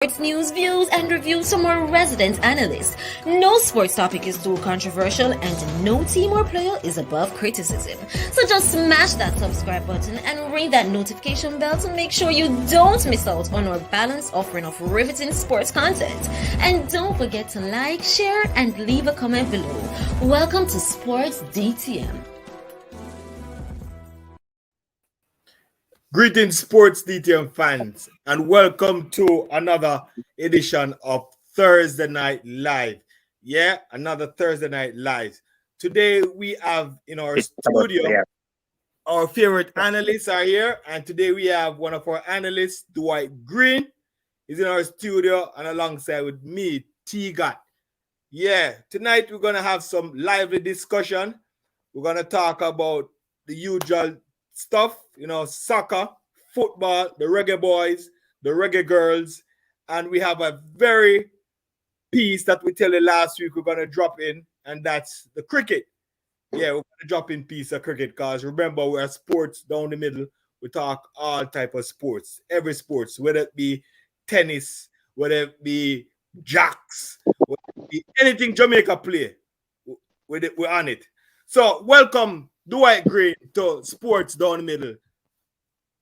Sports news, views, and reviews from our resident analysts. No sports topic is too controversial, and no team or player is above criticism. So just smash that subscribe button and ring that notification bell to make sure you don't miss out on our balanced offering of riveting sports content. And don't forget to like, share, and leave a comment below. Welcome to Sports DTM. Greetings, Sports DTM fans, and welcome to another edition of Thursday Night Live. Yeah, another Thursday Night Live. Today we have in our studio, our favorite analysts are here, and today we have one of our analysts, Dwight Green, is in our studio, and alongside with me, T-Got. Yeah, tonight we're going to have some lively discussion. We're going to talk about the usual stuff, soccer, football, the Reggae Boys, the Reggae Girlz, and we have a very piece that we tell you last week we're going to drop in, and that's the cricket. Yeah, we're going to drop in piece of cricket because remember, we're sports down the middle. We talk all type of sports, every sports, whether it be tennis, whether it be jacks, whether it be anything Jamaica play, we're on it. So welcome Dwight Green to Sports Down the Middle.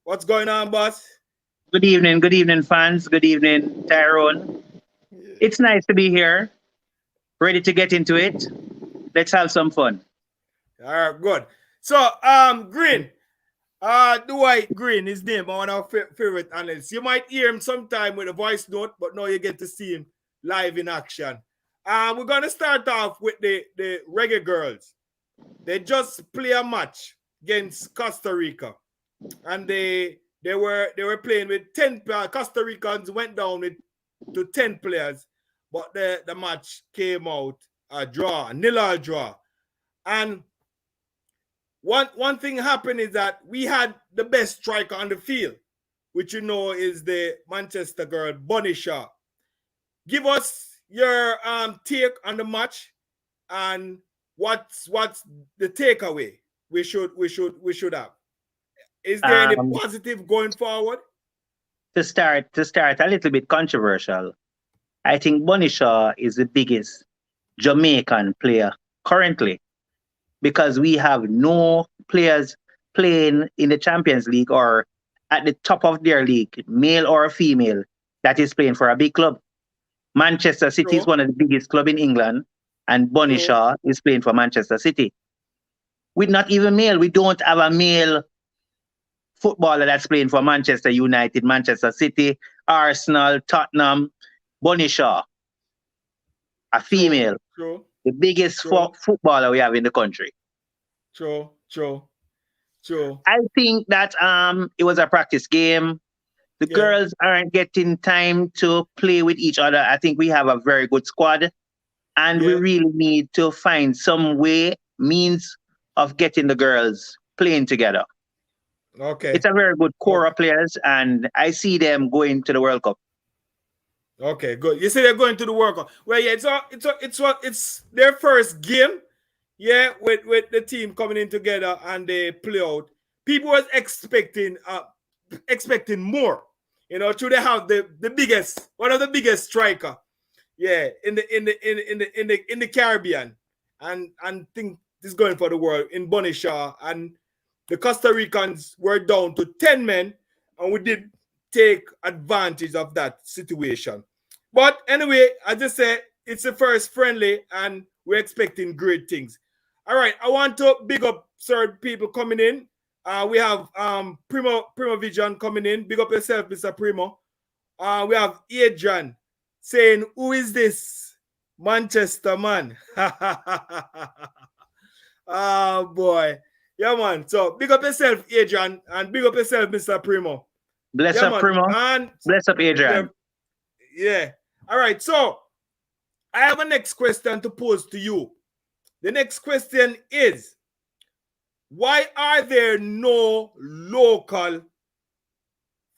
What's going on, boss? Good evening, fans. Good evening, Tyrone. Yeah. It's nice to be here, ready to get into it. Let's have some fun. All right, good. So, Green, Dwight Green, his name, one of our favorite analysts. You might hear him sometime with a voice note, but now you get to see him live in action. We're going to start off with the Reggae Girlz. They just play a match against Costa Rica, and they were playing with 10 Costa Ricans went down to 10 players, but the match came out a draw, a 0-0 draw. And one thing happened is that we had the best striker on the field, which is the Manchester girl Bunny Shaw. Give us your take on the match and what's the takeaway we should have? Is there any positive going forward? To start a little bit controversial, I think Bunny Shaw is the biggest Jamaican player currently because we have no players playing in the Champions League or at the top of their league, male or female, that is playing for a big club. Manchester City is one of the biggest clubs in England, and Bunny Shaw is playing for Manchester City. We're not even male. We don't have a male footballer that's playing for Manchester United, Manchester City, Arsenal, Tottenham. Bunny Shaw, a female. True. The biggest footballer we have in the country. True. I think that it was a practice game. The girls aren't getting time to play with each other. I think we have a very good squad. And we really need to find some means of getting the girls playing together. Okay. It's a very good core of players, and I see them going to the World Cup. Okay, good. You say they're going to the World Cup. Well, yeah, it's their first game, with the team coming in together and they play out. People was expecting more. Should they have one of the biggest striker. Yeah, in the Caribbean, and think this is going for the world in Bunny Shaw, and the Costa Ricans were down to 10 men, and we did take advantage of that situation. But anyway, as I said, it's the first friendly, and we're expecting great things. All right, I want to big up certain people coming in. We have Primo Vision coming in. Big up yourself, Mr. Primo. We have Adrian saying, who is this Manchester man? Oh, boy. Yeah, man. So, big up yourself, Adrian, and big up yourself, Mr. Primo. Bless up, man. Primo. And bless up, Adrian. Yeah. All right. So, I have a next question to pose to you. The next question is, why are there no local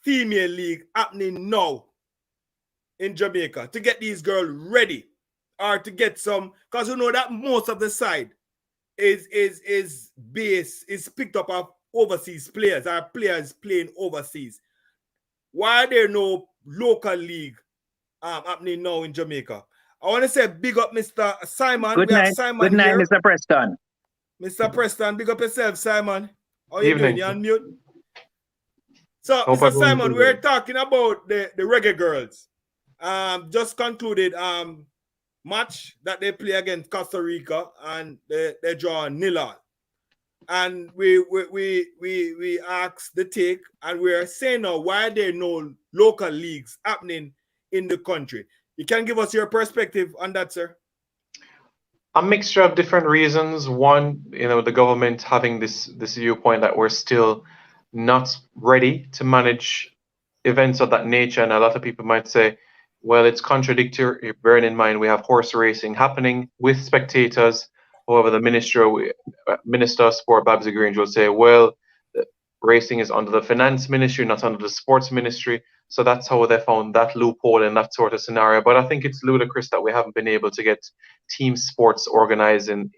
female league happening now in Jamaica to get these girls ready, or to get some, because that most of the side is picked up of overseas players, our players playing overseas. Why are there no local league happening now in Jamaica. I want to say big up Mr. Simon. Good We have night. Simon Good night, here. Mr. Preston. Mr. Preston, big up yourself, Simon. How you Evening. doing? You on mute? So, Hope Mr. everyone's Simon, doing we're well. talking about the Reggae Girlz. Just concluded match that they play against Costa Rica, and they draw 0-0. And we asked the take, and we're saying now, why are there no local leagues happening in the country? You can give us your perspective on that, sir? A mixture of different reasons. One, the government having this viewpoint that we're still not ready to manage events of that nature, and a lot of people might say, well, it's contradictory, bearing in mind we have horse racing happening with spectators. However, the Minister of Sport, Babsy Grange, will say, well, racing is under the finance ministry, not under the sports ministry. So that's how they found that loophole in that sort of scenario. But I think it's ludicrous that we haven't been able to get team sports organized on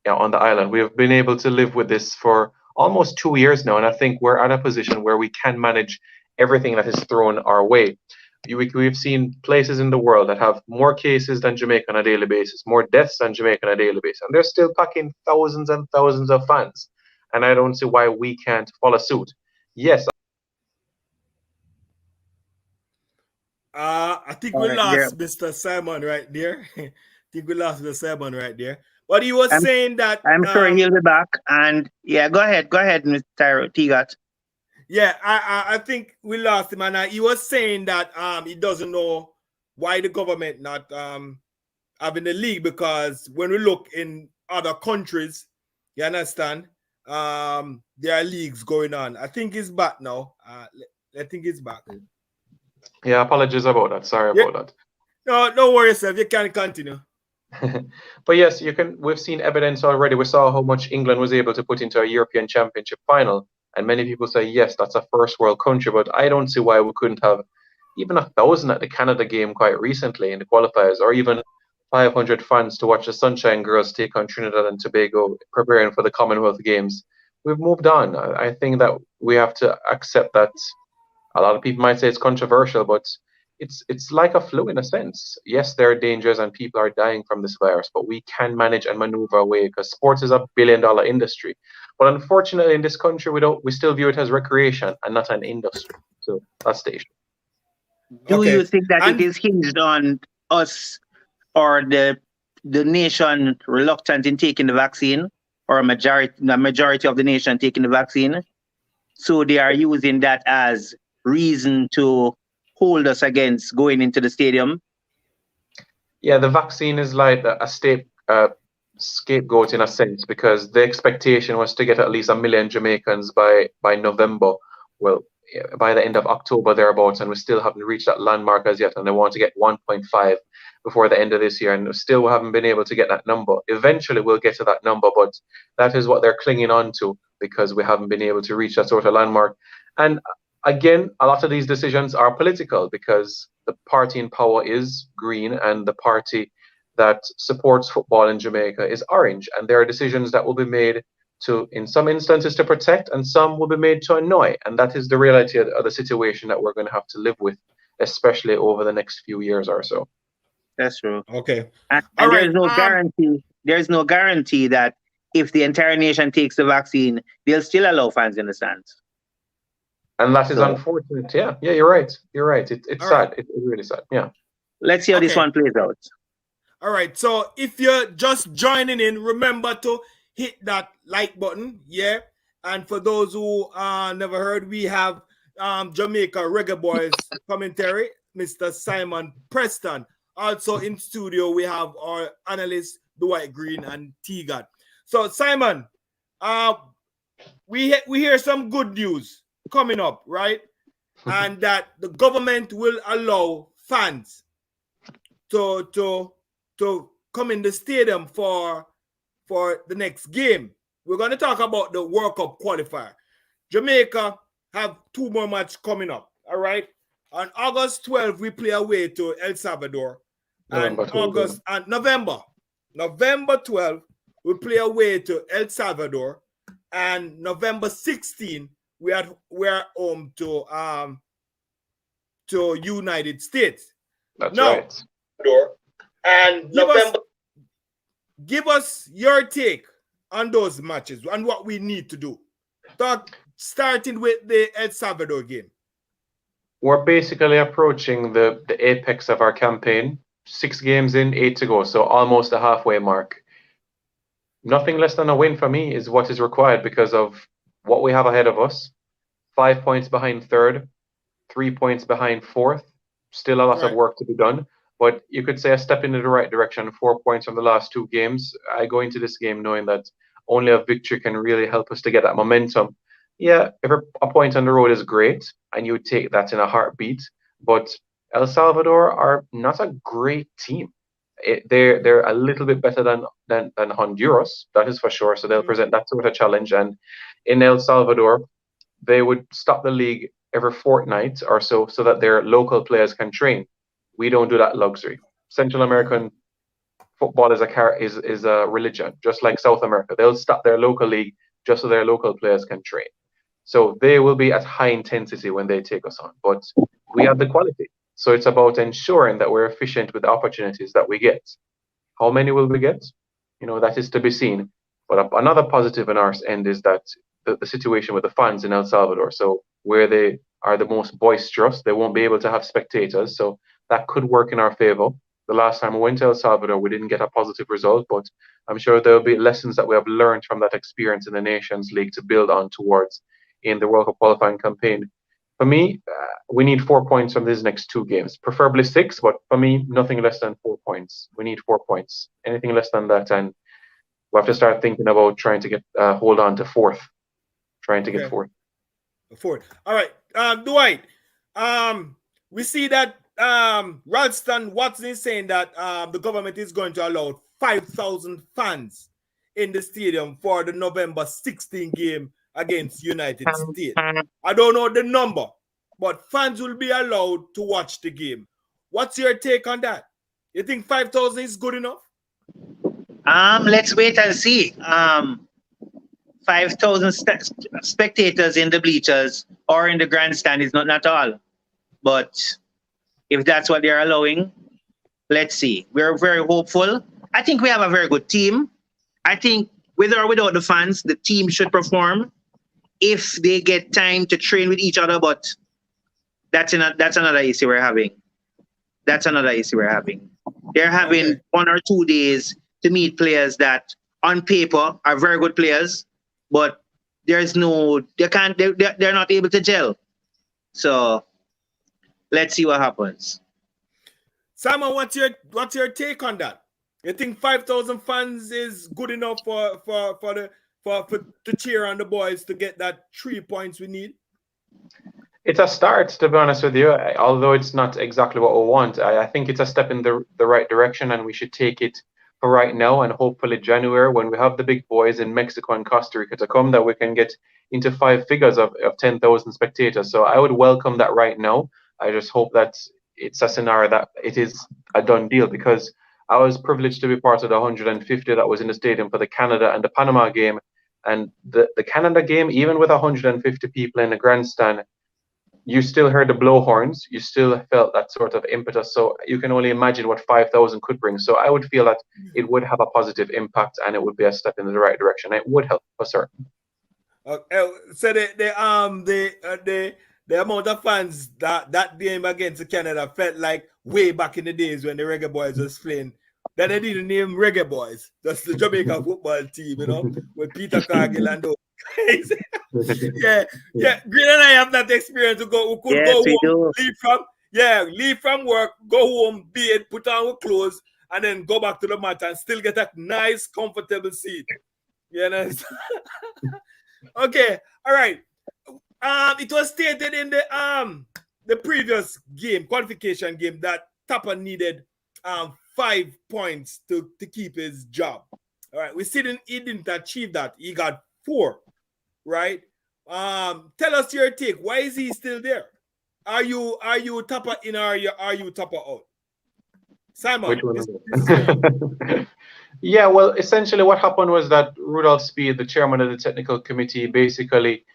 the island. We have been able to live with this for almost 2 years now, and I think we're at a position where we can manage everything that is thrown our way. We've seen places in the world that have more cases than Jamaica on a daily basis, more deaths than Jamaica on a daily basis, and they're still packing thousands and thousands of fans. And I don't see why we can't follow suit. Yes. I think we lost Mr. Simon right there. I think we lost Mr. Simon right there. But he was saying that I'm sure he'll be back. And yeah, go ahead, Mr. Tigat. Yeah, I think we lost him, and he was saying that he doesn't know why the government not having the league, because when we look in other countries, you understand, there are leagues going on. I think he's back now. I think he's back. Yeah, apologies about that. Sorry about that. No, don't worry yourself. You can continue. But yes, we've seen evidence already. We saw how much England was able to put into a European Championship final. And many people say, yes, that's a first world country, but I don't see why we couldn't have even 1,000 at the Canada game quite recently in the qualifiers, or even 500 fans to watch the Sunshine Girls take on Trinidad and Tobago preparing for the Commonwealth Games. We've moved on. I think that we have to accept that. A lot of people might say it's controversial, but it's like a flu in a sense. Yes, there are dangers and people are dying from this virus, but we can manage and maneuver away, because sports is a billion-dollar industry. But unfortunately, in this country, we still view it as recreation and not an industry. So that's the issue. Do you think that it is hinged on us or the nation reluctant in taking the vaccine, or the majority of the nation taking the vaccine? So they are using that as reason to hold us against going into the stadium? Yeah, the vaccine is like a scapegoat in a sense, because the expectation was to get at least 1 million Jamaicans by November. Well, by the end of October thereabouts, and we still haven't reached that landmark as yet, and they want to get 1.5 before the end of this year, and still we haven't been able to get that number. Eventually we'll get to that number, but that is what they're clinging on to, because we haven't been able to reach that sort of landmark. And again, a lot of these decisions are political, because the party in power is green and the party that supports football in Jamaica is orange, and there are decisions that will be made to, in some instances, to protect, and some will be made to annoy. And that is the reality of the situation that we're going to have to live with, especially over the next few years or so. That's true. Okay. And there's no guarantee. There's no guarantee that if the entire nation takes the vaccine, they'll still allow fans in the stands. And that is unfortunate. Yeah, you're right. You're right. It's sad. It's really sad. Yeah. Let's see how this one plays out. All right. So if you're just joining in, remember to hit that like button. Yeah. And for those who never heard, we have Jamaica Reggae Boys commentary, Mr. Simon Preston. Also in studio, we have our analyst, Dwight Green and T-God. So Simon, we hear some good news coming up, right? And that the government will allow fans to come in the stadium for the next game. We're going to talk about the World Cup qualifier. Jamaica have 2 more matches coming up, all right? On August 12th, we play away to El Salvador. And November 12th, we play away to El Salvador. And November 16th, we're home to United States. That's No. right. And Give us your take on those matches and what we need to do. Starting with the El Salvador game. We're basically approaching the apex of our campaign. 6 games in, 8 to go, so almost the halfway mark. Nothing less than a win for me is what is required because of what we have ahead of us. 5 points behind third, 3 points behind fourth. Still a lot of work to be done, but you could say a step in the right direction. 4 points from the last 2 games. I go into this game knowing that only a victory can really help us to get that momentum. Yeah, a point on the road is great, and you would take that in a heartbeat, but El Salvador are not a great team. They're a little bit better than Honduras, that is for sure. So they'll present that sort of challenge. And in El Salvador, they would stop the league every fortnight or so that their local players can train. We don't do that luxury. Central American football is a religion, just like South America. They'll stop their local league just so their local players can train. So they will be at high intensity when they take us on. But we have the quality. So it's about ensuring that we're efficient with the opportunities that we get. How many will we get? That is to be seen. But another positive in our end is that the situation with the fans in El Salvador. So where they are the most boisterous, they won't be able to have spectators. So that could work in our favor. The last time we went to El Salvador, we didn't get a positive result, but I'm sure there'll be lessons that we have learned from that experience in the Nations League to build on towards in the World Cup qualifying campaign. For me, we need 4 points from these next 2 games, preferably 6, but for me, nothing less than 4 points. We need 4 points. Anything less than that, and we have to start thinking about trying to get hold on to 4th, trying to get 4th. 4th. All right, Dwight. We see that Ralston Watson is saying that the government is going to allow 5,000 fans in the stadium for the November 16 game against United States. I don't know the number, but fans will be allowed to watch the game. What's your take on that? You think 5,000 is good enough? Let's wait and see. 5,000 spectators in the bleachers or in the grandstand is not all. But if that's what they're allowing, let's see. We're very hopeful. I think we have a very good team. I think with or without the fans, the team should perform if they get time to train with each other. But that's another issue we're having. They're having 1 or 2 days to meet players that on paper are very good players, but they're not able to gel. So let's see what happens. Simon, what's your take on that? You think 5,000 fans is good enough to cheer on the boys to get that 3 points we need? It's a start, to be honest with you. Although it's not exactly what we want, I think it's a step in the right direction, and we should take it for right now. And hopefully January, when we have the big boys in Mexico and Costa Rica to come, that we can get into 5 figures of 10,000 spectators. So I would welcome that right now. I just hope that it's a scenario that it is a done deal, because I was privileged to be part of the 150 that was in the stadium for the Canada and the Panama game. And the Canada game, even with 150 people in the grandstand, you still heard the blowhorns. You still felt that sort of impetus. So you can only imagine what 5,000 could bring. So I would feel that it would have a positive impact, and it would be a step in the right direction. It would help for certain. So the amount of fans that game against Canada felt like way back in the days when the Reggae Boys was playing. Then they didn't name Reggae Boys. That's the Jamaica football team, with Peter Cargill and those guys. yeah. Green and I have that experience to go. We could go home, leave from work, go home, bathe, put on our clothes, and then go back to the match and still get a nice, comfortable seat. You know? Okay, all right. It was stated in the previous game, qualification game, that Tappa needed 5 points to keep his job. All right, he didn't achieve that. He got 4, right? Tell us your take. Why is he still there? Are you Tappa in, or are you Tappa out? Simon. Which one? Yeah, well, essentially what happened was that Rudolph Speed, the chairman of the technical committee, basically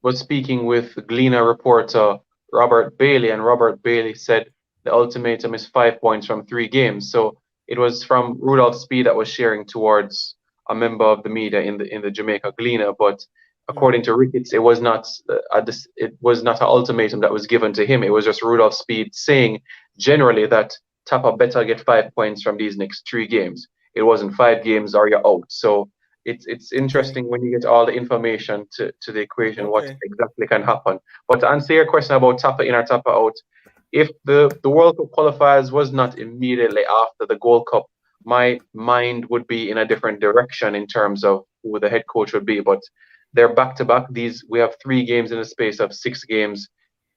was speaking with Gleaner reporter Robert Bailey, and Robert Bailey said the ultimatum is 5 points from 3 games. So it was from Rudolph Speed that was sharing towards a member of the media in the Jamaica Gleaner, but according to Ricketts, it was not it was not an ultimatum that was given to him. It was just Rudolph Speed saying generally that Tappa better get 5 points from these next 3 games. It wasn't 5 games or you're out. So it's interesting when you get all the information to the equation what exactly can happen. But to answer your question about Tappa in or Tappa out, if the World Cup qualifiers was not immediately after the Gold Cup, my mind would be in a different direction in terms of who the head coach would be. But they're back to back. We have 3 games in the space of 6 games,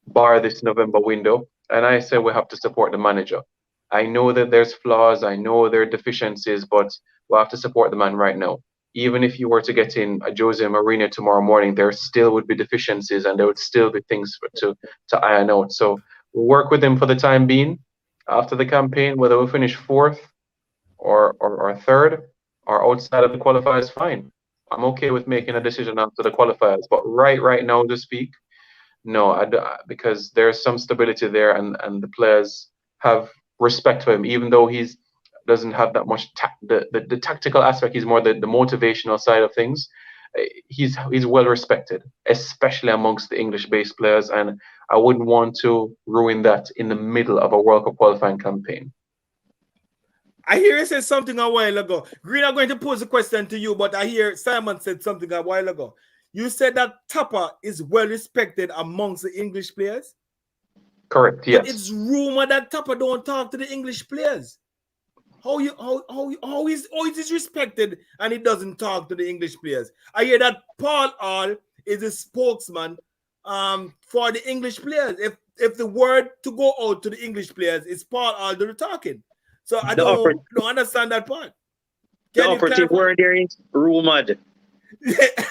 bar this November window, and I say we have to support the manager. I know that there's flaws, I know there are deficiencies, but we have to support the man right now. Even if you were to get in a Jose Mourinho tomorrow morning, there still would be deficiencies and there would still be things to iron out. So we'll work with him for the time being. After the campaign, whether we finish 4th or 3rd or outside of the qualifiers, fine. I'm okay with making a decision after the qualifiers. But right now to speak, no, because there's some stability there and the players have respect for him, even though he's doesn't have that much the tactical aspect. He's more the motivational side of things. He's well respected, especially amongst the English-based players, and I wouldn't want to ruin that in the middle of a World Cup qualifying campaign. I hear you said something a while ago. Green, I'm going to pose a question to you, but I hear Simon said something a while ago. You said that Tappa is well respected amongst the English players? Correct, yes. But it's rumored that Tappa don't talk to the English players. How is he respected and he doesn't talk to the English players? I hear that Paul Hall is a spokesman for the English players. If the word to go out to the English players is Paul Hall do the talking. So I don't understand that part. The operative word there is rumored.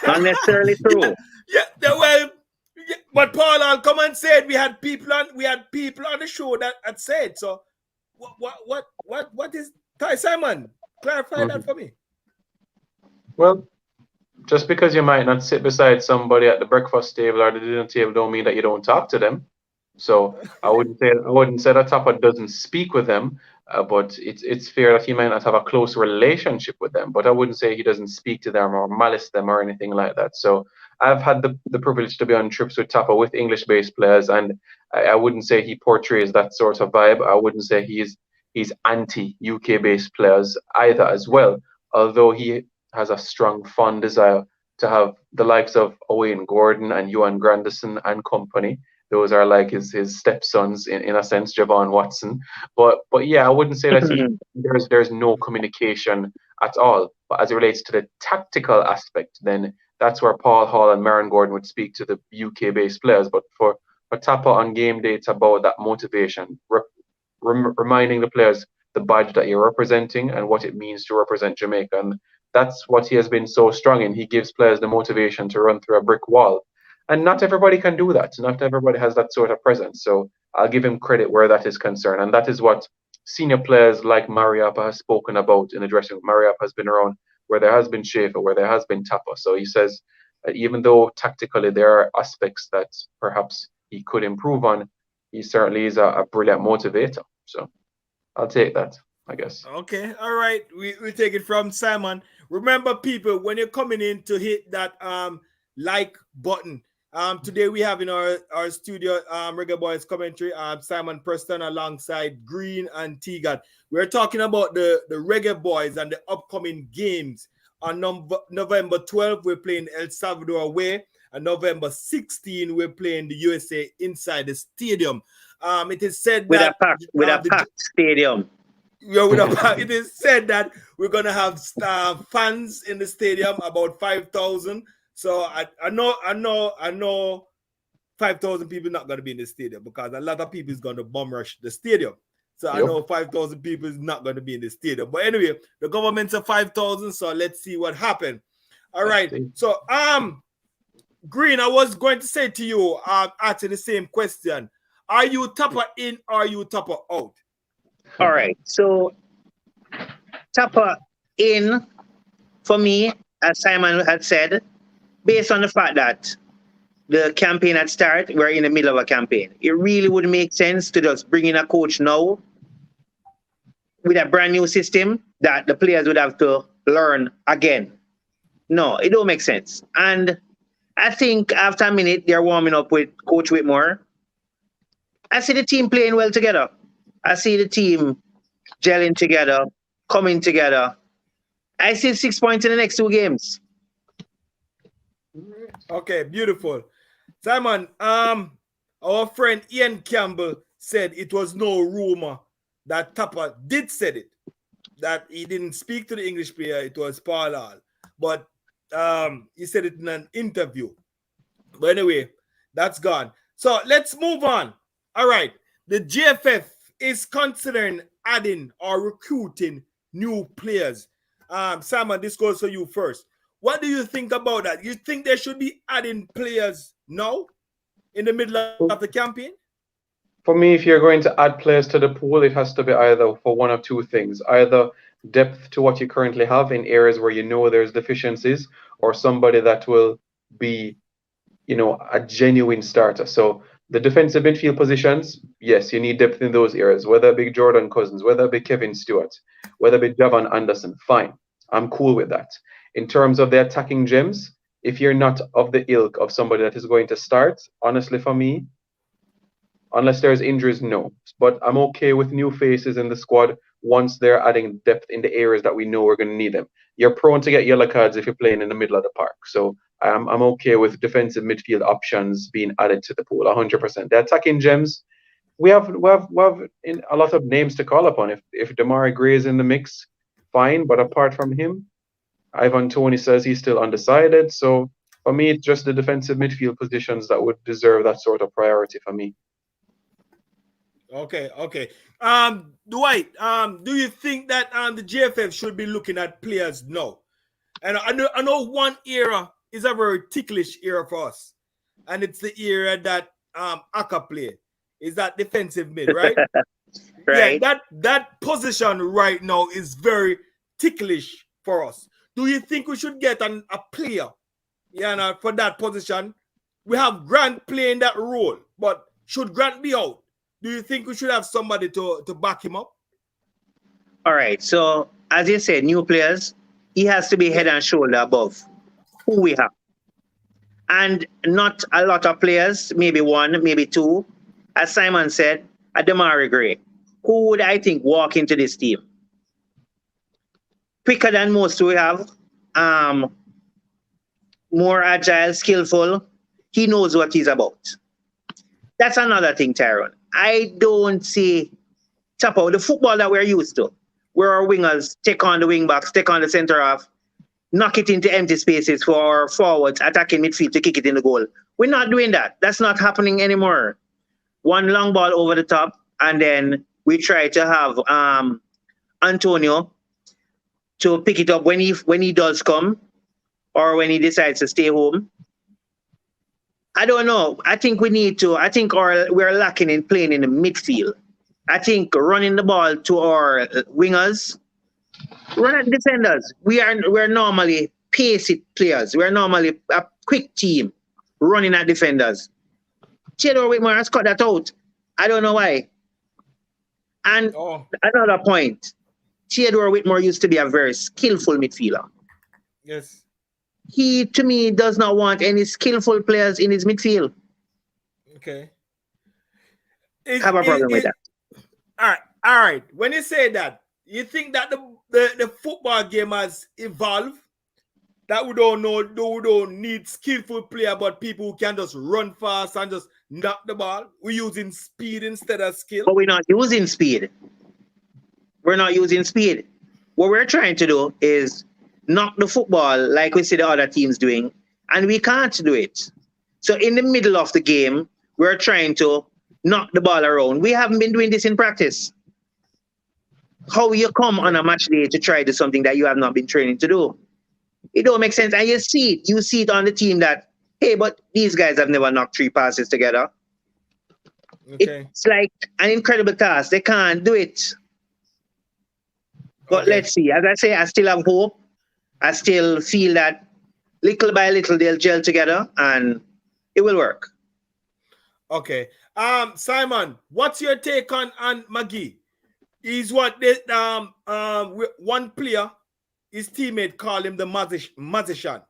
Not necessarily true. But Paul Hall come and said we had people on the show that had said so. What is Ty Simon? Clarify that for me. Well, just because you might not sit beside somebody at the breakfast table or the dinner table don't mean that you don't talk to them. So I wouldn't say that Tappa doesn't speak with them, but it's fair that he might not have a close relationship with them. But I wouldn't say he doesn't speak to them or malice them or anything like that. So I've had the privilege to be on trips with Tappa with English-based players, and I wouldn't say he portrays that sort of vibe. I wouldn't say he's anti-UK-based players either as well, although he has a strong, fond desire to have the likes of Owain Gordon and Johan Grandison and company. Those are like his stepsons in a sense, Javon Watson. But yeah, I wouldn't say that there's no communication at all. But as it relates to the tactical aspect, then that's where Paul Hall and Maron Gordon would speak to the UK-based players. But for Tappa on game day, it's about that motivation, reminding the players the badge that you're representing and what it means to represent Jamaica. And that's what he has been so strong in. He gives players the motivation to run through a brick wall. And not everybody can do that. Not everybody has that sort of presence. So I'll give him credit where that is concerned. And that is what senior players like Mariappa has spoken about in the dressing room. Mariappa has been around where there has been Schaefer, where there has been Tappa. So he says, even though tactically there are aspects that perhaps he could improve on, he certainly is a brilliant motivator. So I'll take that, I guess. Okay, all right. We take it from Simon. Remember, people, when you're coming in to hit that like button. Today we have in our studio Reggae Boys commentary, Simon Preston alongside Green and Tegan. We're talking about the Reggae Boys and the upcoming games. On November 12th, we're playing El Salvador away. And November 16th, we're playing the USA inside the stadium. It is said with that a packed stadium. Yeah, it is said that we're gonna have fans in the stadium, about 5,000. So I know 5,000 people not gonna be in the stadium because a lot of people is gonna bum rush the stadium. So I know 5,000 people is not gonna be in the stadium. But anyway, the government's at 5,000. So let's see what happened. All right. So Green, I was going to say to you, asking the same question. Are you Tappa in or are you Tappa out? All right. So Tappa in for me, as Simon had said, based on the fact that the campaign at start, we're in the middle of a campaign. It really would make sense to just bring in a coach now with a brand new system that the players would have to learn again. No, it don't make sense. And I think after a minute, they're warming up with Coach Whitmore. I see the team playing well together. I see the team gelling together, coming together. I see 6 points in the next 2 games. Okay, beautiful. Simon, our friend Ian Campbell said it was no rumor that Tappa did said it, that he didn't speak to the English player, it was Paul Hall. But he said it in an interview. But anyway, that's gone. So let's move on. All right. The JFF is considering adding or recruiting new players. Simon, this goes for you first. What do you think about that? You think they should be adding players now in the middle of the campaign? For me, if you're going to add players to the pool, it has to be either for one of two things. Either depth to what you currently have in areas where you know there's deficiencies, or somebody that will be, a genuine starter. So the defensive midfield positions, yes, you need depth in those areas, whether it be Jordan Cousins, whether it be Kevin Stewart, whether it be Javain Anderson, fine. I'm cool with that. In terms of the attacking gems, if you're not of the ilk of somebody that is going to start, honestly for me, unless there's injuries, no. But I'm okay with new faces in the squad once they're adding depth in the areas that we know we're going to need them. You're prone to get yellow cards if you're playing in the middle of the park. So I'm okay with defensive midfield options being added to the pool, 100%. The attacking gems, we have in a lot of names to call upon. If Damari Gray is in the mix, fine. But apart from him, Ivan Toney says he's still undecided. So for me, it's just the defensive midfield positions that would deserve that sort of priority for me. Okay. Dwight, do you think that the JFF should be looking at players now? And I know one era is a very ticklish era for us, and it's the era that Aka play. Is that defensive mid, right? Right. Yeah, that position right now is very ticklish for us. Do you think we should get a player, for that position? We have Grant playing that role, but should Grant be out? Do you think we should have somebody to back him up? All right. So, as you said, new players, he has to be head and shoulder above who we have. And not a lot of players, maybe one, maybe two. As Simon said, a Damari Gray. Who would I think walk into this team? Quicker than most we have, more agile, skillful. He knows what he's about. That's another thing, Tyrone. I don't see Tappa, the football that we're used to, where our wingers take on the wing backs, take on the center half, knock it into empty spaces for our forwards, attacking midfield to kick it in the goal. We're not doing that. That's not happening anymore. One long ball over the top, and then we try to have Antonio to pick it up when he does come, or when he decides to stay home. I don't know. I think we're lacking in playing in the midfield. I think running the ball to our wingers, run at defenders. We're normally pacey players. We're normally a quick team running at defenders. Theodore Whitmore has cut that out. I don't know why. And another point, Theodore Whitmore used to be a very skillful midfielder. Yes. He, to me, does not want any skillful players in his midfield. Okay. Have a problem with that. All right. When you say that, you think that the football game has evolved? That we don't need skillful player, but people who can just run fast and just knock the ball. We're using speed instead of skill. But we're not using speed. We're not using speed. What we're trying to do is knock the football like we see the other teams doing, and we can't do it. So in the middle of the game, we're trying to knock the ball around. We haven't been doing this in practice. How you come on a match day to try to do something that you have not been training to do? It don't make sense. And you see it on the team that, hey, but these guys have never knocked 3 passes together. Okay. It's like an incredible task. They can't do it. But let's see. As I say, I still have hope. I still feel that little by little they'll gel together, and it will work. Okay. Simon, what's your take on McGee? He's what they, one player, his teammate called him the magician.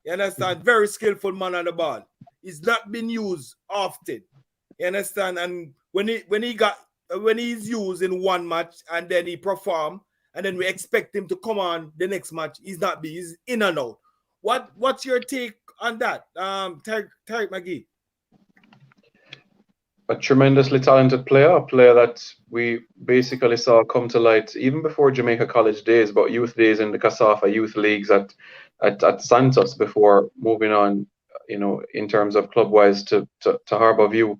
You understand? Very skillful man on the ball. He's not been used often. You understand? And when he's used in one match and then he perform, and then we expect him to come on the next match, he's in and out. What's your take on that? Tariq McGee. A tremendously talented player, a player that we basically saw come to light even before Jamaica college days, but youth days in the Casafa youth leagues at Santos before moving on, in terms of club-wise to Harbour View.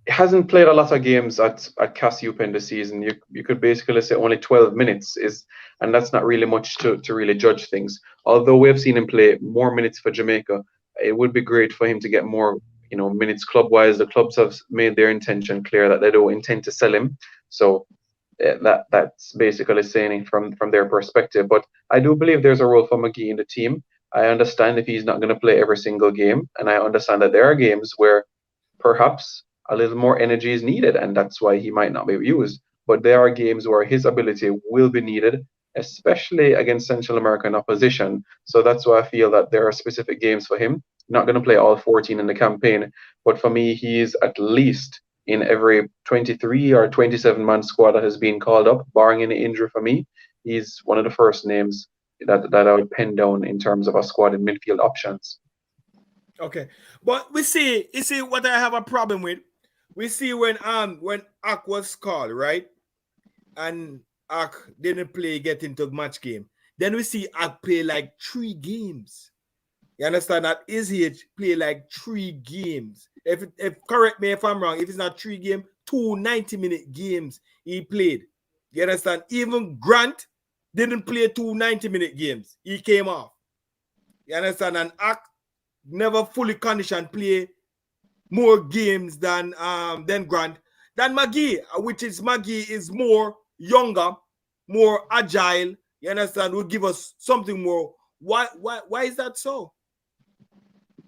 He hasn't played a lot of games at Cassiopen this season. You could basically say only 12 minutes and that's not really much to really judge things. Although we have seen him play more minutes for Jamaica, it would be great for him to get more minutes club-wise. The clubs have made their intention clear that they don't intend to sell him. So that's basically saying it from their perspective. But I do believe there's a role for McGee in the team. I understand if he's not going to play every single game, and I understand that there are games where perhaps a little more energy is needed, and that's why he might not be used. But there are games where his ability will be needed, especially against Central American opposition. So that's why I feel that there are specific games for him. Not going to play all 14 in the campaign, but for me, he's at least in every 23 or 27-man squad that has been called up, barring any injury for me. He's one of the first names that I would pen down in terms of a squad in midfield options. Okay, but you see what I have a problem with. We see when Ak was called, right, and Ak didn't get into match game. Then we see Ak play like 3 games. You understand? At his age, play like 3 games. If correct me if I'm wrong, if it's not 3 games, 2 90-minute games he played. You understand? Even Grant didn't play 2 90-minute games. He came off. You understand? And Ak never fully conditioned play more games than Grant. Than McGee, McGee is more younger, more agile. You understand? Will give us something more. Why is that so?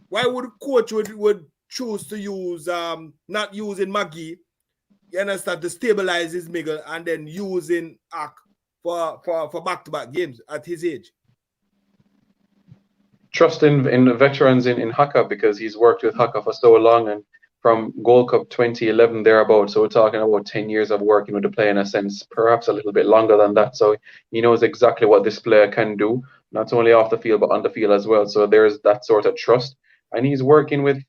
Why would a coach would choose to use not using McGee, you understand, to stabilize his middle and then using Ak for back-to-back games at his age? Trust in the veterans in Haka, because he's worked with Haka for so long, and from Gold Cup 2011 thereabouts. So we're talking about 10 years of working with the player in a sense, perhaps a little bit longer than that. So he knows exactly what this player can do, not only off the field but on the field as well. So there's that sort of trust, and he's working with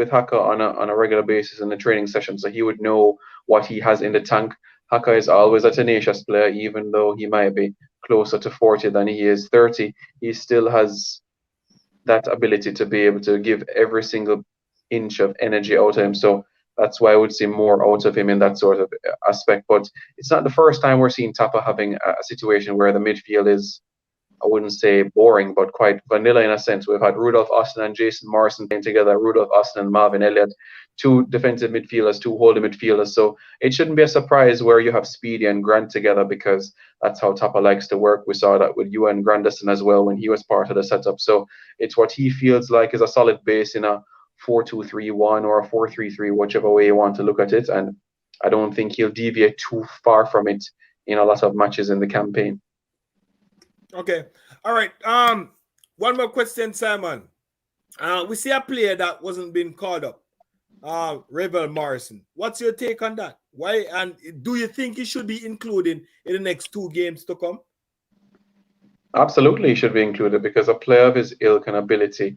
Haka on a regular basis in the training session, so he would know what he has in the tank. Haka is always a tenacious player, even though he might be closer to 40 than he is 30. He still has that ability to be able to give every single inch of energy out of him. So that's why I would see more out of him in that sort of aspect. But it's not the first time we're seeing Tappa having a situation where the midfield is, I wouldn't say boring, but quite vanilla in a sense. We've had Rudolph Austin and Jason Morrison playing together, Rudolph Austin and Marvin Elliott, 2 defensive midfielders, 2 holding midfielders. So it shouldn't be a surprise where you have Speedy and Grant together, because that's how Tappa likes to work. We saw that with Ewan Grandison as well when he was part of the setup. So it's what he feels like is a solid base in a 4-2-3-1 or a 4-3-3, whichever way you want to look at it. And I don't think he'll deviate too far from it in a lot of matches in the campaign. Okay. All right. One more question, Simon. We see a player that wasn't being called up. Ravel Morrison. What's your take on that? Why, and do you think he should be included in the next 2 games to come? Absolutely, he should be included, because a player of his ilk and ability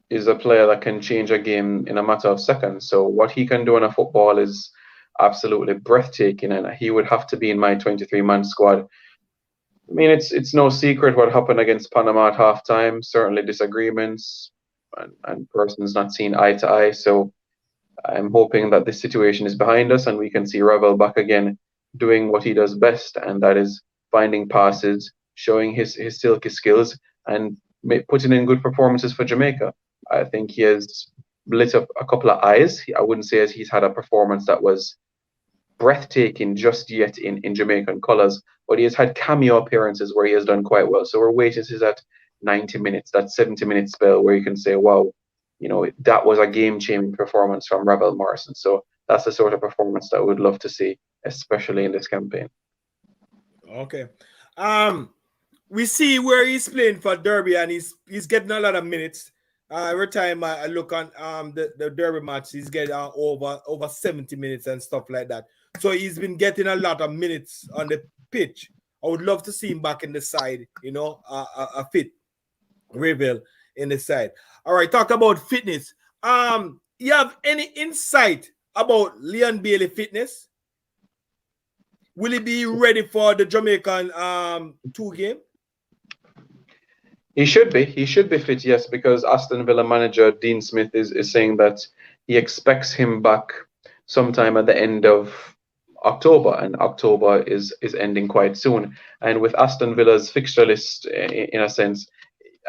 is a player that can change a game in a matter of seconds. So what he can do in a football is absolutely breathtaking, and he would have to be in my 23-man squad. I mean, it's no secret what happened against Panama at halftime. Certainly disagreements and persons not seen eye to eye. So I'm hoping that this situation is behind us and we can see Ravel back again doing what he does best, and that is finding passes, showing his silky skills, and putting in good performances for Jamaica. I think he has lit up a couple of eyes. I wouldn't say he's had a performance that was breathtaking just yet in Jamaican colours, but he has had cameo appearances where he has done quite well. So we're waiting to that 90 minutes, that 70-minute spell where you can say, wow, that was a game-changing performance from Ravel Morrison. So that's the sort of performance that we would love to see, especially in this campaign. Okay. We see where he's playing for Derby, and he's getting a lot of minutes. Every time I look on the Derby match, he's getting over 70 minutes and stuff like that. So he's been getting a lot of minutes on the pitch. I would love to see him back in the side, a fit Ravel in the side. All right, talk about fitness. You have any insight about Leon Bailey fitness? Will he be ready for the Jamaican 2 game? He should be fit, yes, because Aston Villa manager Dean Smith is saying that he expects him back sometime at the end of October, and October is ending quite soon. And with Aston Villa's fixture list, in a sense,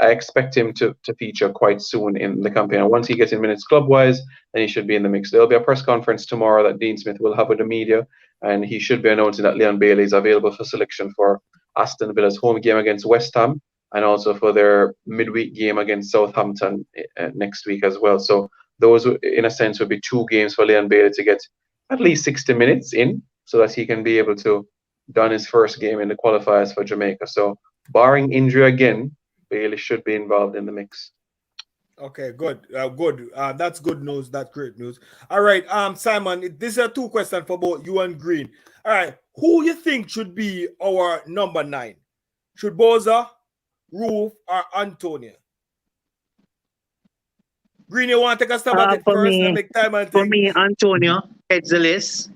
I expect him to feature quite soon in the campaign. And once he gets in minutes club-wise, then he should be in the mix. There'll be a press conference tomorrow that Dean Smith will have with the media, and he should be announcing that Leon Bailey is available for selection for Aston Villa's home game against West Ham, and also for their midweek game against Southampton next week as well. So those, in a sense, would be 2 games for Leon Bailey to get at least 60 minutes in, so that he can be able to don his first game in the qualifiers for Jamaica. So barring injury again, Bailey should be involved in the mix. Okay, good. That's good news. That's great news. All right, Simon, these are 2 questions for both you and Green. All right, who you think should be our number 9? Should Boza, Roof, or Antonio? Green, you want to take a stab at it first and make time and think? For me, Antonio heads the list.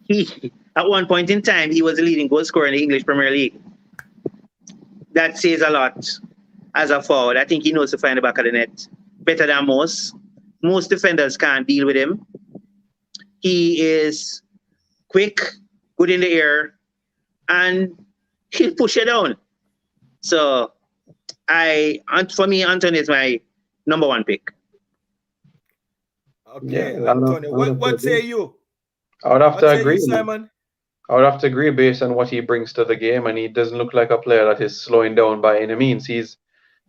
He at one point in time he was the leading goal scorer in the English Premier League. That says a lot as a forward. I think he knows to find the back of the net better than most. Most defenders can't deal with him. He is quick, good in the air, and he'll push you down. So for me, Antonio is my number 1 pick. Okay, yeah, Antonio. What say you? I would have to agree, Simon. I would have to agree based on what he brings to the game, and he doesn't look like a player that is slowing down by any means. He's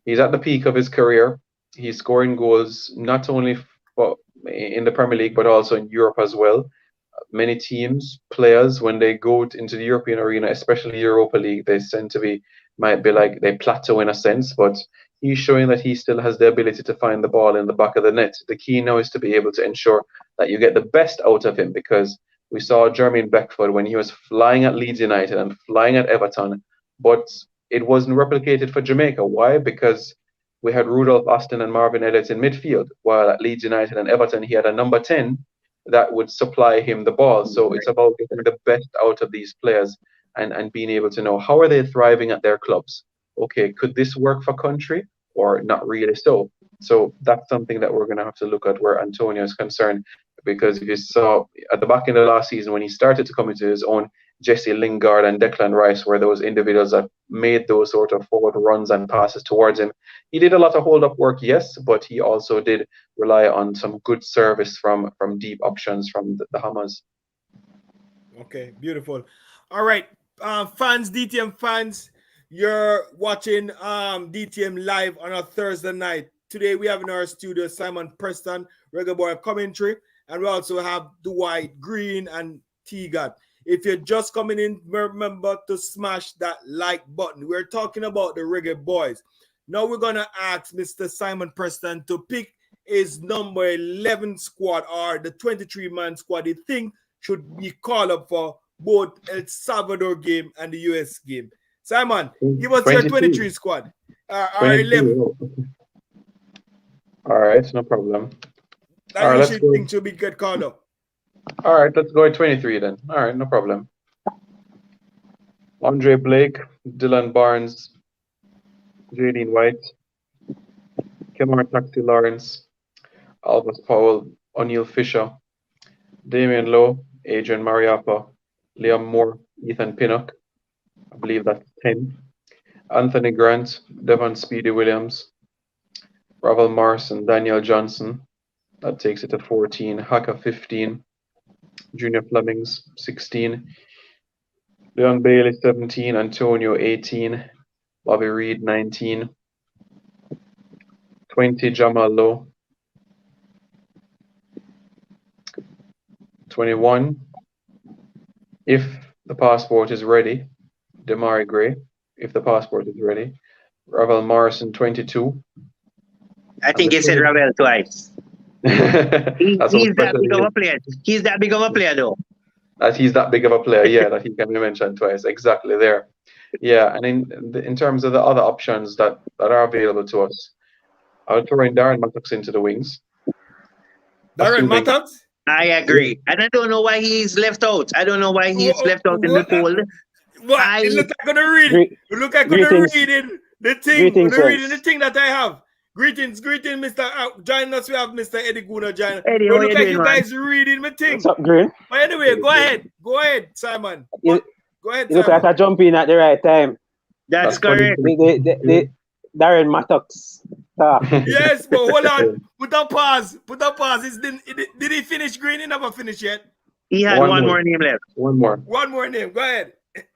at the peak of his career. He's scoring goals not only in the Premier League but also in Europe as well. Many teams, players, when they go into the European arena, especially Europa League, they tend to might be like they plateau in a sense, but he's showing that he still has the ability to find the ball in the back of the net. The key now is to be able to ensure that you get the best out of him, because we saw Jermaine Beckford when he was flying at Leeds United and flying at Everton, but it wasn't replicated for Jamaica. Why? Because we had Rudolph Austin and Marvin Elliott in midfield, while at Leeds United and Everton he had a number 10 that would supply him the ball. So it's about getting the best out of these players and being able to know how are they thriving at their clubs. Okay, could this work for country or not really so? So that's something that we're going to have to look at where Antonio is concerned, because if you saw at the back end of last season when he started to come into his own, Jesse Lingard and Declan Rice were those individuals that made those sort of forward runs and passes towards him. He did a lot of hold-up work, yes, but he also did rely on some good service from deep options from the Hammers. Okay, beautiful. All right, fans, DTM fans, you're watching DTM live on a Thursday night. Today we have in our studio Simon Preston, Reggae Boy commentary, and we also have Dwight Green and T-God. If you're just coming in, remember to smash that like button. We're talking about the Reggae Boys. Now we're going to ask Mr. Simon Preston to pick his number 11 squad, or the 23-man squad he think should be called up for both El Salvador game and the US game. Simon, give us your 23 squad. Or 11. All right, no problem. That you should think should be get called up. All right, let's go at 23 then. All right, no problem. Andre Blake, Dylan Barnes, Jaden White, Kemar Taxi Lawrence, Albus Powell, O'Neill Fisher, Damian Lowe, Adrian Mariappa, Liam Moore, Ethan Pinnock, I believe that's 10, Anthony Grant, Devon Speedy Williams, Ravel Morrison, Daniel Johnson, that takes it to 14, Haka 15, Junior Flemings 16, Leon Bailey 17, Antonio 18, Bobby Reed 19, 20, Jamal Lowe. 21, if the passport is ready, Demari Gray, if the passport is ready. Ravel Morrison, 22. I think he said Ravel twice. He's that big of a player. He's that big of a player, though. That he's that big of a player, yeah, that he can be mentioned twice. Exactly there. Yeah, and in terms of the other options that are available to us, I would throw in Darren Mattox into the wings. Darren Mattox? I agree. And I don't know why he's left out. I don't know why he's left out in the poll. What? It look like I'm gonna read it. It look like I'm gonna read it. The thing, reading the thing that I have. Greetings, Mr. Join us. We have Mr. Eddie Guna join. Eddie, it look like you guys reading my thing. What's up, Green? But anyway, go ahead, Simon. Go ahead, You look like I jump in at the right time. That's correct. The Darren Mattox. Yes, but hold on. Put a pause. Did he finish Green? He never finished yet. He had one more name left. One more name. Go ahead.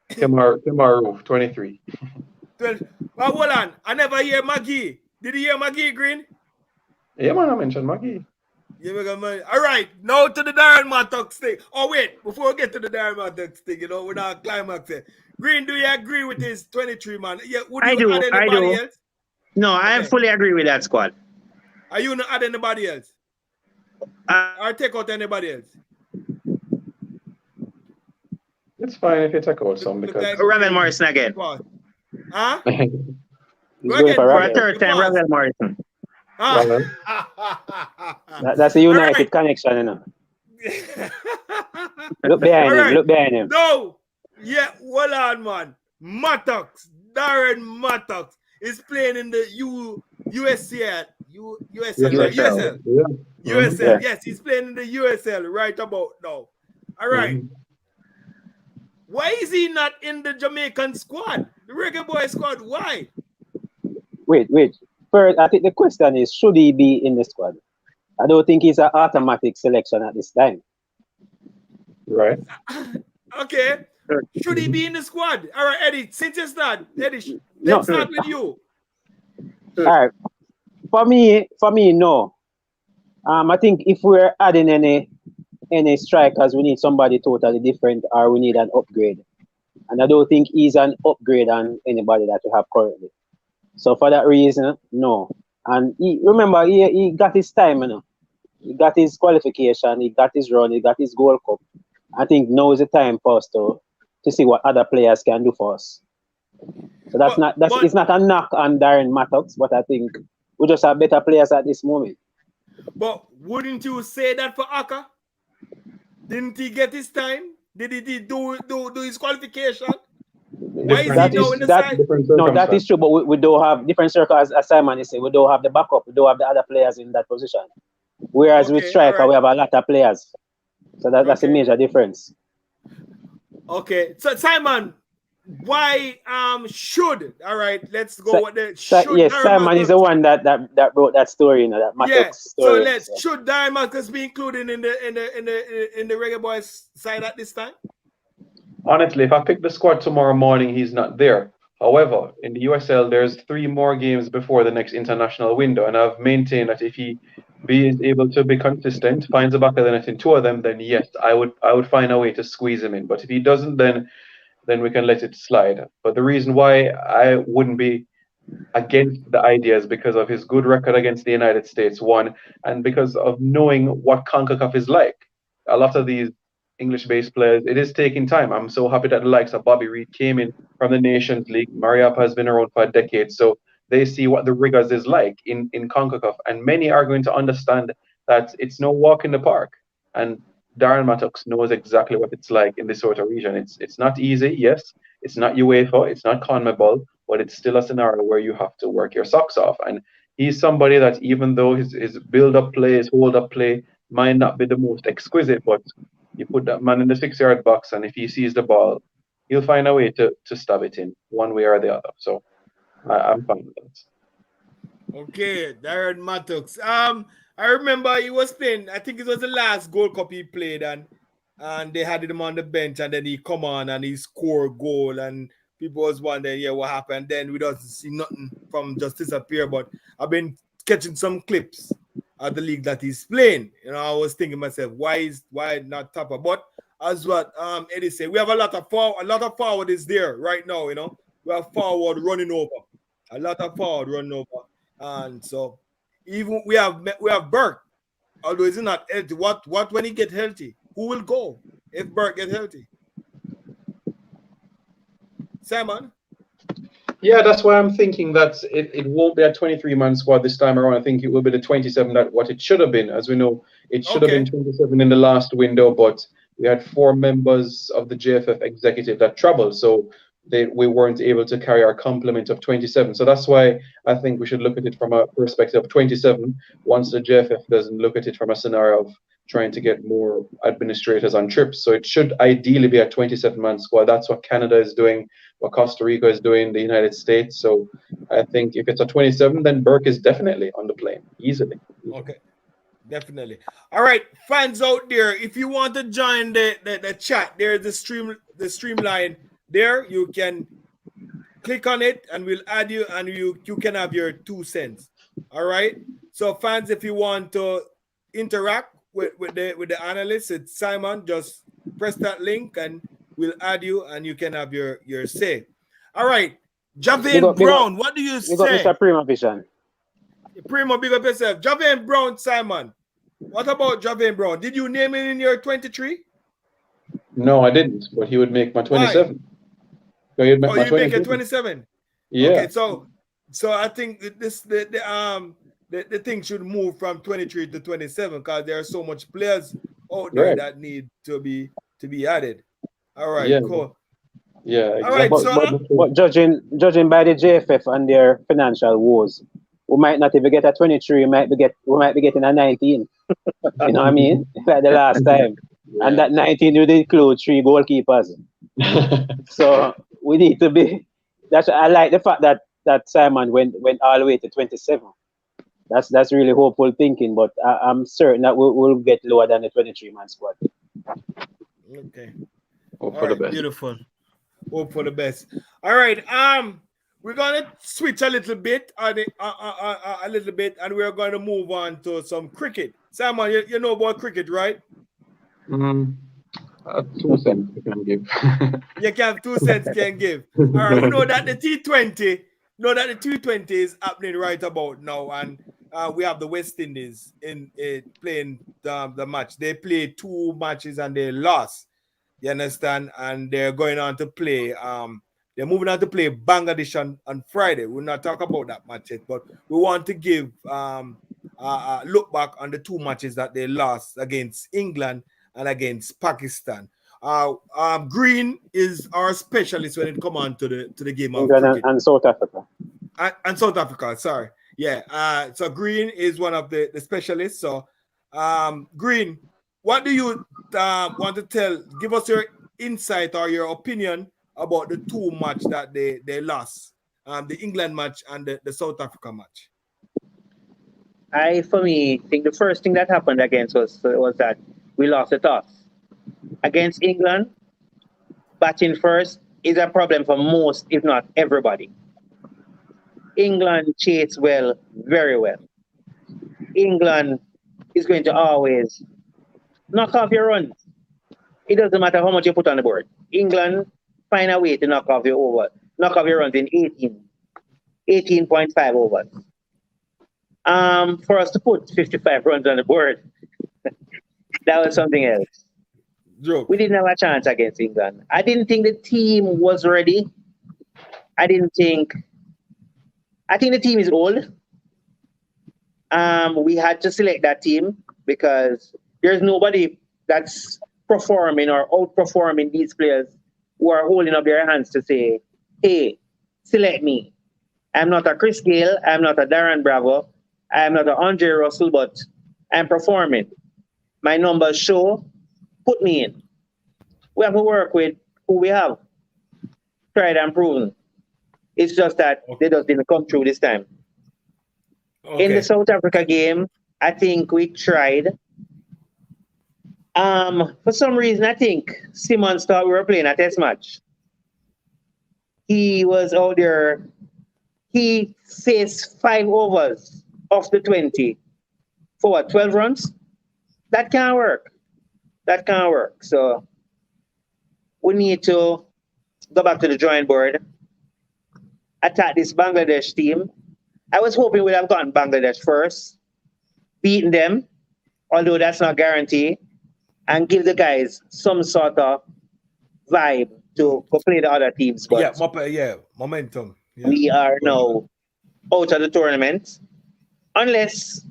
Kimar Roof, 23. Well, hold on. I never hear Maggie. Did you hear Maggie Green? Yeah, man, I mentioned Maggie. Yeah, all right, now to the Darren Mattox thing. Oh, wait, before we get to the Darren Mattox thing, we're not climaxing. Green, do you agree with this 23 man? Yeah, would you add anybody else? No, I fully agree with that squad. Are you not add anybody else? Or take out anybody else? It's fine if you take out some because Ravel Morrison again. Huh? Go again for a third time, Ravel Morrison. That's a United connection, you know. Look behind him. No. Yeah, hold on, man. Mattox, Darren Mattox is playing in the USL. USL. USL. Yes, he's playing in the USL right about now. All right. Why is he not in the Jamaican squad? The Reggae Boy squad? Why? Wait. First, I think the question is, should he be in the squad? I don't think he's an automatic selection at this time. Right. Okay. Should he be in the squad? All right, Eddie, since it's not, Eddie, No. let's start with you. All right. For me, no. I think if we're adding any strikers, we need somebody totally different or we need an upgrade. And I don't think he's an upgrade on anybody that we have currently. So for that reason, no. And remember, he got his time, you know. He got his qualification, he got his run, he got his Gold Cup. I think now is the time for us to see what other players can do for us. So it's not a knock on Darren Mattox, but I think we just have better players at this moment. But wouldn't you say that for Aka? Didn't he get his time? Did he do his qualification? Why is he now in the side? No, that is true, but we don't have different circles, as Simon is saying. We don't have the backup. We don't have the other players in that position. Whereas with striker, we have a lot of players. So that's a major difference. Okay. So, Simon, why should, all right, let's go with the should. Yes, Simon is the one that wrote that story, you know, that Mattox story. So should Darren Mattox be included in the Reggae Boys side at this time? Honestly, if I pick the squad tomorrow morning, he's not there. However, in the USL, there's 3 more games before the next international window, and I've maintained that if he is able to be consistent, finds a back of the net in 2 of them, then yes, I would find a way to squeeze him in. But if he doesn't, then we can let it slide. But the reason why I wouldn't be against the idea is because of his good record against the United States, one, and because of knowing what CONCACAF is like. A lot of these English-based players, it is taking time. I'm so happy that the likes of Bobby Reid came in from the Nations League. Mariappa has been around for a decade, so they see what the rigors is like in CONCACAF, and many are going to understand that it's no walk in the park. And Darren Mattox knows exactly what it's like in this sort of region. It's not easy, yes. It's not UEFA, it's not CONMEBOL, but it's still a scenario where you have to work your socks off. And he's somebody that, even though his build-up play, his hold-up play might not be the most exquisite, but you put that man in the 6-yard box, and if he sees the ball, he'll find a way to stab it in one way or the other. So I'm fine with that. Okay, Darren Mattox. I remember he was playing, I think it was the last Gold Cup he played, and they had him on the bench, and then he come on and he scored a goal, and people was wondering, what happened. Then we don't see nothing from just disappear. But I've been catching some clips of the league that he's playing. You know, I was thinking myself, why not Tappa? But as what Eddie said, we have a lot of forward is there right now. You know, we have forward running over, a lot of forward running over, and so even we have Burke. Although he's not healthy, what when he get healthy? Who will go if Burke get healthy? Simon? Yeah, that's why I'm thinking that it won't be a 23-man squad this time around. I think it will be the 27 that what it should have been. As we know, it should have been 27 in the last window, but we had 4 members of the JFF executive that traveled, so we weren't able to carry our complement of 27. So that's why I think we should look at it from a perspective of 27 once the JFF doesn't look at it from a scenario of trying to get more administrators on trips. So it should ideally be a 27-man squad. That's what Canada is doing, what Costa Rica is doing, the United States. So I think if it's a 27, then Burke is definitely on the plane, easily. Okay, definitely. All right, fans out there, if you want to join the chat, there's the streamline there. You can click on it and we'll add you, and you can have your 2 cents. All right. So fans, if you want to interact with the analysts, it's Simon. Just press that link and we'll add you, and you can have your say. All right, Javain Brown, what do you say? Mr. Prima Vision. Primo, big up yourself. Javain Brown, Simon. What about Javain Brown? Did you name him in your 23? No, I didn't, but he would make my 27. So he'd make my 27. Make it 27. Yeah. Okay, so I think the thing should move from 23 to 27 because there are so much players out there that need to be added. All right, cool. Yeah, exactly. All right, but judging by the JFF and their financial woes, we might not even get a 23. We might be getting a 19. You know what I mean? Like the last time, and that 19 would include 3 goalkeepers. So we need to be. I like the fact that Simon went all the way to 27. That's really hopeful thinking, but I'm certain that we'll get lower than the 23-man squad. Okay. Hope for the best. Beautiful. Hope for the best. All right. We're gonna switch a little bit, and we're gonna move on to some cricket. Simon, you know about cricket, right? 2 cents you can give. You can have 2 cents can give. All right. We know that the T20 is happening right about now, and we have the West Indies in playing the match. They played 2 matches and they lost. You understand? And they're going on to play. They're moving on to play Bangladesh on Friday. We'll not talk about that match yet, but we want to give a look back on the 2 matches that they lost against England and against Pakistan. Green is our specialist when it comes on to the game of England cricket. and South Africa. And South Africa, sorry. Yeah. So Green is one of the specialists. So Green, what do you want to give us your insight or your opinion about the 2 match that they lost, the England match and the South Africa match? For me, think the first thing that happened against us was that we lost the toss. Against England, batting first is a problem for most, if not everybody. England cheats well, very well. England is going to always knock off your runs. It doesn't matter how much you put on the board. England find a way to knock off your runs in 18.5 overs. For us to put 55 runs on the board, that was something else. Joke. We didn't have a chance against England. I didn't think the team was ready. I think the team is old. We had to select that team because there's nobody that's performing or outperforming these players who are holding up their hands to say, hey, select me. I'm not a Chris Gayle. I'm not a Darren Bravo. I'm not a Andre Russell, but I'm performing. My numbers show, put me in. We have to work with who we have. Tried and proven. It's just that they just didn't come through this time. Okay. In the South Africa game, I think we tried. For some reason, I think Simmons thought we were playing a test match. He was out there. He faced 5 overs off the 20 for what, 12 runs? That can't work. That can't work. So we need to go back to the drawing board, attack this Bangladesh team. I was hoping we'd have gotten Bangladesh first, beaten them, although that's not guaranteed, and give the guys some sort of vibe to go play the other teams. But momentum. Yeah. we are now out of the tournament. Unless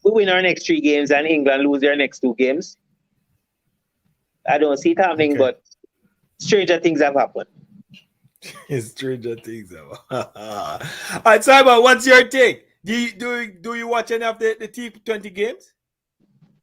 we win our next 3 games and England lose their next 2 games. I don't see it happening, but stranger things have happened. Stranger things have All right, Simon, what's your take? Do you watch any of the T20 games?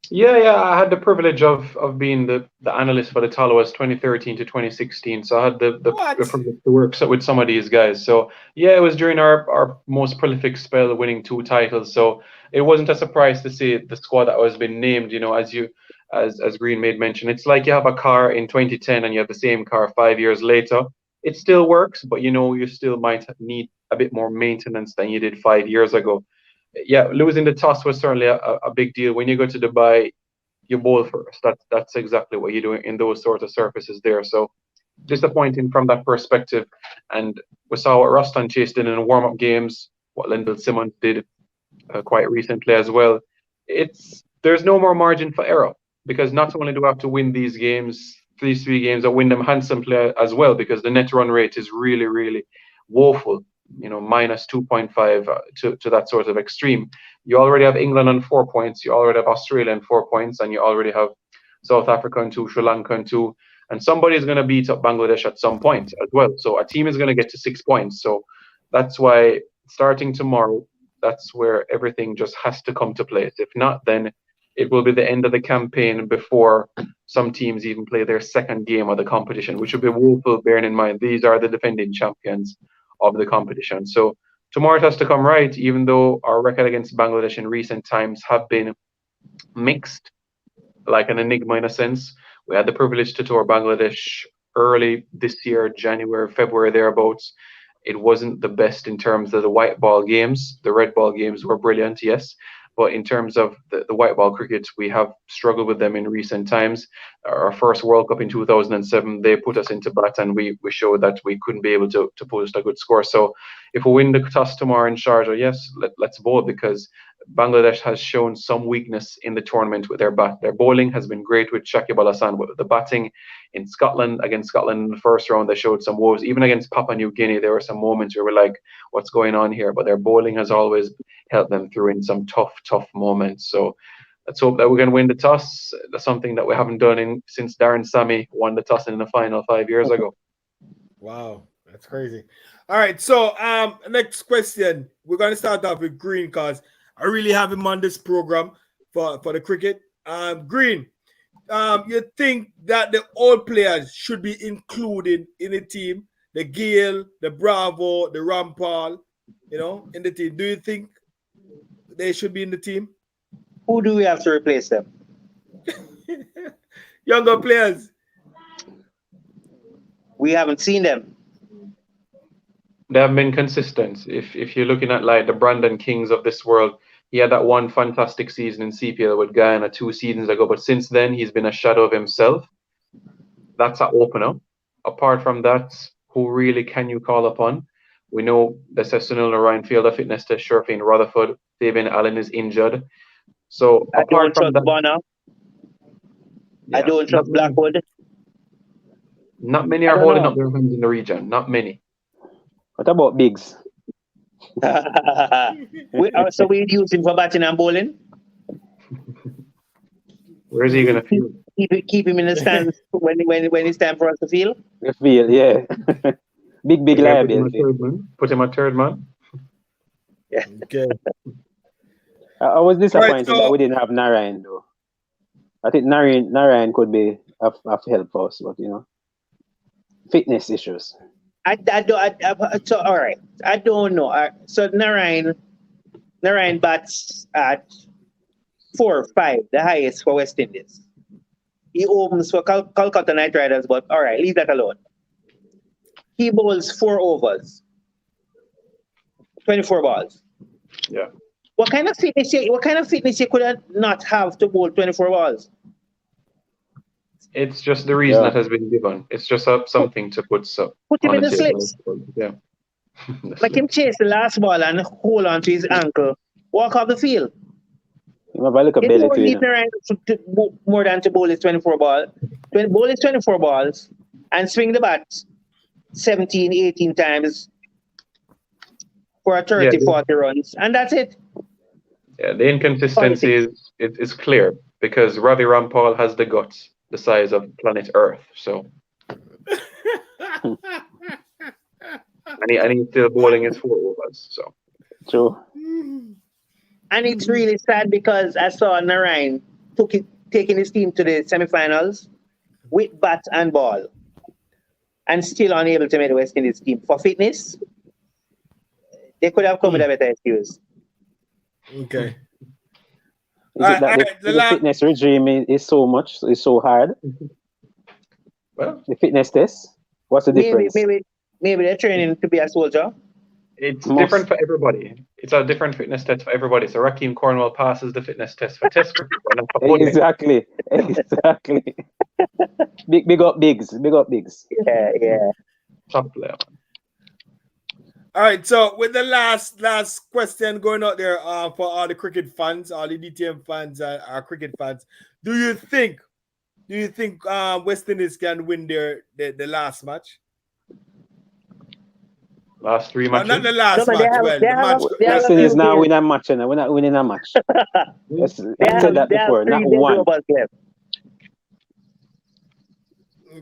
Yeah, I had the privilege of being the analyst for the Tallowers 2013 to 2016. So I had the privilege to work with some of these guys. So yeah, it was during our most prolific spell, winning 2 titles. So it wasn't a surprise to see the squad that was been named. You know, as Green made mention, it's like you have a car in 2010 and you have the same car 5 years later. It still works, but you know, you still might need a bit more maintenance than you did 5 years ago. Yeah, losing the toss was certainly a big deal. When you go to Dubai, you bowl first. That's exactly what you're doing in those sorts of surfaces there. So disappointing from that perspective. And we saw what Ruston Chase did in the warm-up games, what Lendl Simmons did quite recently as well. There's no more margin for error, because not only do we have to win these games, these 3 games, or win them handsomely as well, because the net run rate is really, really woeful. You know, minus 2.5 to that sort of extreme. You already have England on 4 points. You already have Australia on 4 points, and you already have South Africa on 2, Sri Lanka on 2, and somebody is going to beat up Bangladesh at some point as well. So a team is going to get to 6 points. So that's why starting tomorrow, that's where everything just has to come to place. If not, then it will be the end of the campaign before some teams even play their second game of the competition, which will be woeful, bearing in mind these are the defending champions of the competition. So tomorrow it has to come right, even though our record against Bangladesh in recent times have been mixed, like an enigma in a sense. We had the privilege to tour Bangladesh early this year, January, February, thereabouts. It wasn't the best in terms of the white ball games. The red ball games were brilliant, yes. But in terms of the white ball cricket, we have struggled with them in recent times. Our first World Cup in 2007, they put us into bat, and we showed that we couldn't be able to post a good score. So if we win the toss tomorrow in Sharjah, yes, let's bowl, because Bangladesh has shown some weakness in the tournament with their bat. Their bowling has been great with Shakib Al Hasan, but the batting in Scotland, against Scotland in the first round, they showed some woes. Even against Papua New Guinea, there were some moments where we're like, what's going on here? But their bowling has always helped them through in some tough moments. So let's hope that we're going to win the toss. That's something that we haven't done since Darren Sammy won the toss in the final 5 years ago. Wow, that's crazy. All right, so next question. We're going to start off with Green, because I really have him on this program for the cricket. Green, you think that the old players should be included in the team? The Gale, the Bravo, the Rampal, in the team. Do you think they should be in the team? Who do we have to replace them? Younger players. We haven't seen them. They have been consistent. If you're looking at like the Brandon Kings of this world, he had that one fantastic season in CPL with Guyana 2 seasons ago, but since then he's been a shadow of himself. That's an opener. Apart from that, who really can you call upon? We know the Sunil Narayan fielder fitness test, Sherfane Rutherford, Fabian Allen is injured. So I apart don't from trust that, Bonner. I don't trust Blackwood. Not many are holding up their hands in the region. Not many. What about Biggs? So we use him for batting and bowling? Where is he going to field? Keep him in the stands when it's time for us to field? The field, yeah. big liability. Put him at third man. Yeah. Okay. I was disappointed Right, that we didn't have Narayan, though. I think Narayan could be of help for us, but fitness issues. So all right, I don't know. So Narayan bats at 4 or 5, the highest for West Indies. He opens for Kolkata Knight Riders, but all right, leave that alone. He bowls 4 overs, 24 balls. Yeah. What kind of fitness you could not have to bowl 24 balls? It's just the reason that has been given. It's just something to put Put him on in the the table. slips. Yeah. Like him chase the last ball and hold on to his ankle. Walk off the field. You have a look at He belly don't too, need more than to bowl his 24 ball. Bowl his 24 balls and swing the bat 17, 18 times for a 30, 40 runs. And that's it. Yeah, the inconsistency is clear because Ravi Rampal has the guts the size of planet Earth. So and he's still bowling his 4 overs. So True. And it's really sad because I saw Narayan taking his team to the semi-finals with bat and ball and still unable to make the West Indies team. For fitness, they could have come with a better excuse. Okay. Is it that the fitness regime is so hard? Well, the fitness test? What's the difference? Maybe they're training to be a soldier. It's different for everybody. It's a different fitness test for everybody. So Rakeem Cornwall passes the fitness test for test cricket. Exactly. Big up bigs. Yeah. Top player. All right, so with the last question going out there for all the cricket fans, all the DTM fans, our cricket fans, do you think West Indies can win the last match? Last 3 matches. Not the last match. West Indies now win a match, and we're not winning a match. I said that before. Not one. Okay.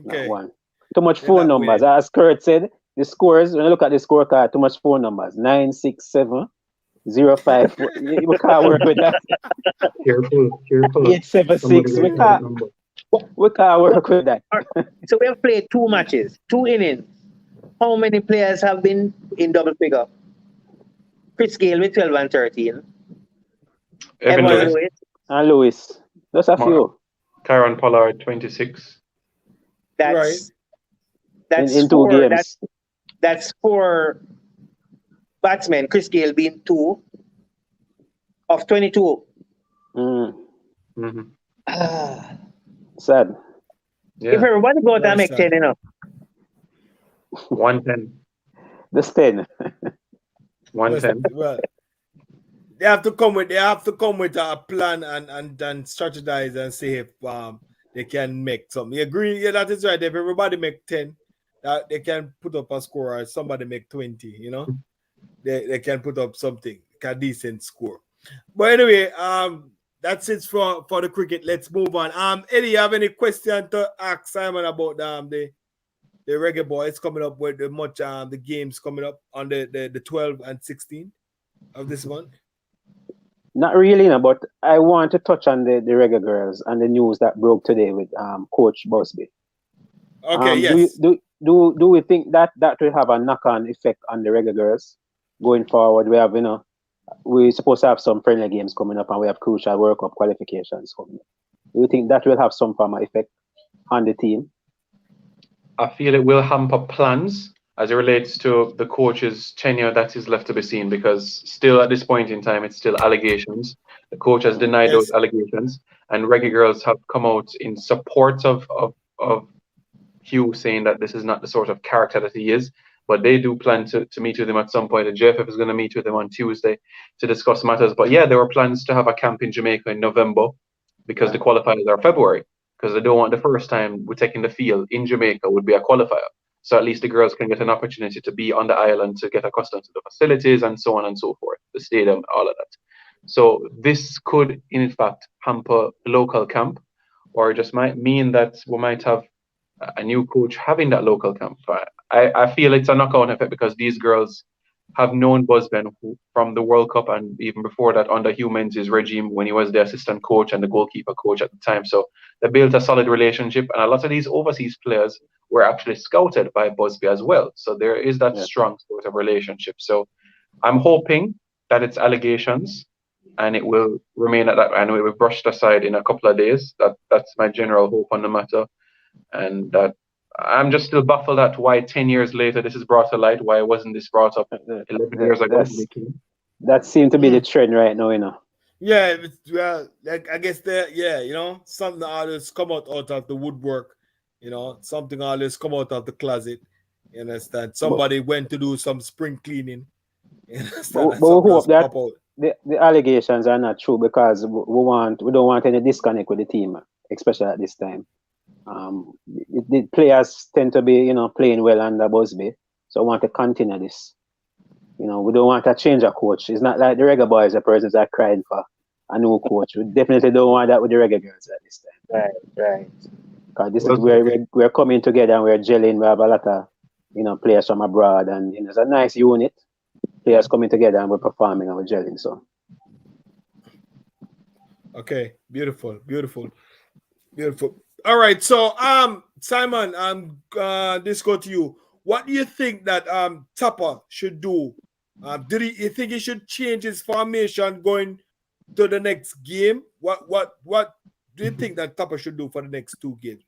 Not one. Too much phone numbers. As Kurt said, the scores, when you look at the scorecard, too much phone numbers. 9, 6, 7, 0, 5. We can't work with that. Careful. 8, 7, 6. We can't work with that. So we have played 2 matches, 2 innings. How many players have been in double figure? Chris Gayle with 12 and 13. Evan Lewis. And Lewis. Just a few. Kieron Pollard, 26. That's in 2 games. That's 4 batsmen. Chris Gayle being 2 of 22. Mm-hmm. Sad. Yeah. If everybody go there, make 10 enough. 110. That's 10. 110. Well, they have to come with a plan and strategize and see if they can make something. You agree? Yeah, that is right. If everybody make 10, they can put up a score, or somebody make 20, you know? They can put up something, a decent score. But anyway, that's it for the cricket. Let's move on. Eddie, you have any question to ask Simon about the Reggae Boys coming up with the games coming up on the 12 and 16 of this month? Not really, no, but I want to touch on the Reggae Girlz and the news that broke today with Coach Busby. Okay, yes. Do we think that will have a knock-on effect on the Reggae Girlz going forward? We have, we're supposed to have some friendly games coming up, and we have crucial World Cup qualifications coming up. Do you think that will have some form of effect on the team? I feel it will hamper plans as it relates to the coach's tenure. That is left to be seen, because still at this point in time, it's still allegations. The coach has denied those allegations, and Reggae Girlz have come out in support of Hugh, saying that this is not the sort of character that he is. But they do plan to meet with him at some point. The JFF is going to meet with him on Tuesday to discuss matters. But yeah, there were plans to have a camp in Jamaica in November, because the qualifiers are February. Because they don't want the first time we're taking the field in Jamaica would be a qualifier. So at least the girls can get an opportunity to be on the island, to get accustomed to the facilities and so on and so forth, the stadium, all of that. So this could, in fact, hamper the local camp, or just might mean that we might have a new coach having that local camp. I feel it's a knock-on effect, because these girls have known Busby from the World Cup, and even before that under Hugh Menzies' regime, when he was the assistant coach and the goalkeeper coach at the time. So they built a solid relationship, and a lot of these overseas players were actually scouted by Busby as well. So there is that strong sort of relationship. So I'm hoping that it's allegations and it will remain at that, and it will be brushed aside in a couple of days. That's my general hope on the matter. And that I'm just still baffled at why 10 years later this is brought to light. Why wasn't this brought up 11 years ago? That seems to be the trend right now, you know. Yeah, well, like I guess something always come out of the woodwork, something always come out of the closet. You understand? Somebody went to do some spring cleaning. You understand? But we Something hope else that pop out. the allegations are not true because we don't want any disconnect with the team, especially at this time. The players tend to be, playing well under Busby, so I want to continue this. We don't want to change a coach. It's not like the Reggae Boys, the persons are crying for a new coach. We definitely don't want that with the Reggae Girlz at this time. Right. Because this is where we're coming together and we're gelling. We have a lot of, players from abroad, and it's a nice unit. Players coming together and we're performing and we're gelling. So. Okay, beautiful. All right, so Simon, this go to you. What do you think that Tappa should do? You think he should change his formation going to the next game? What do you think that Tappa should do for the next 2 games?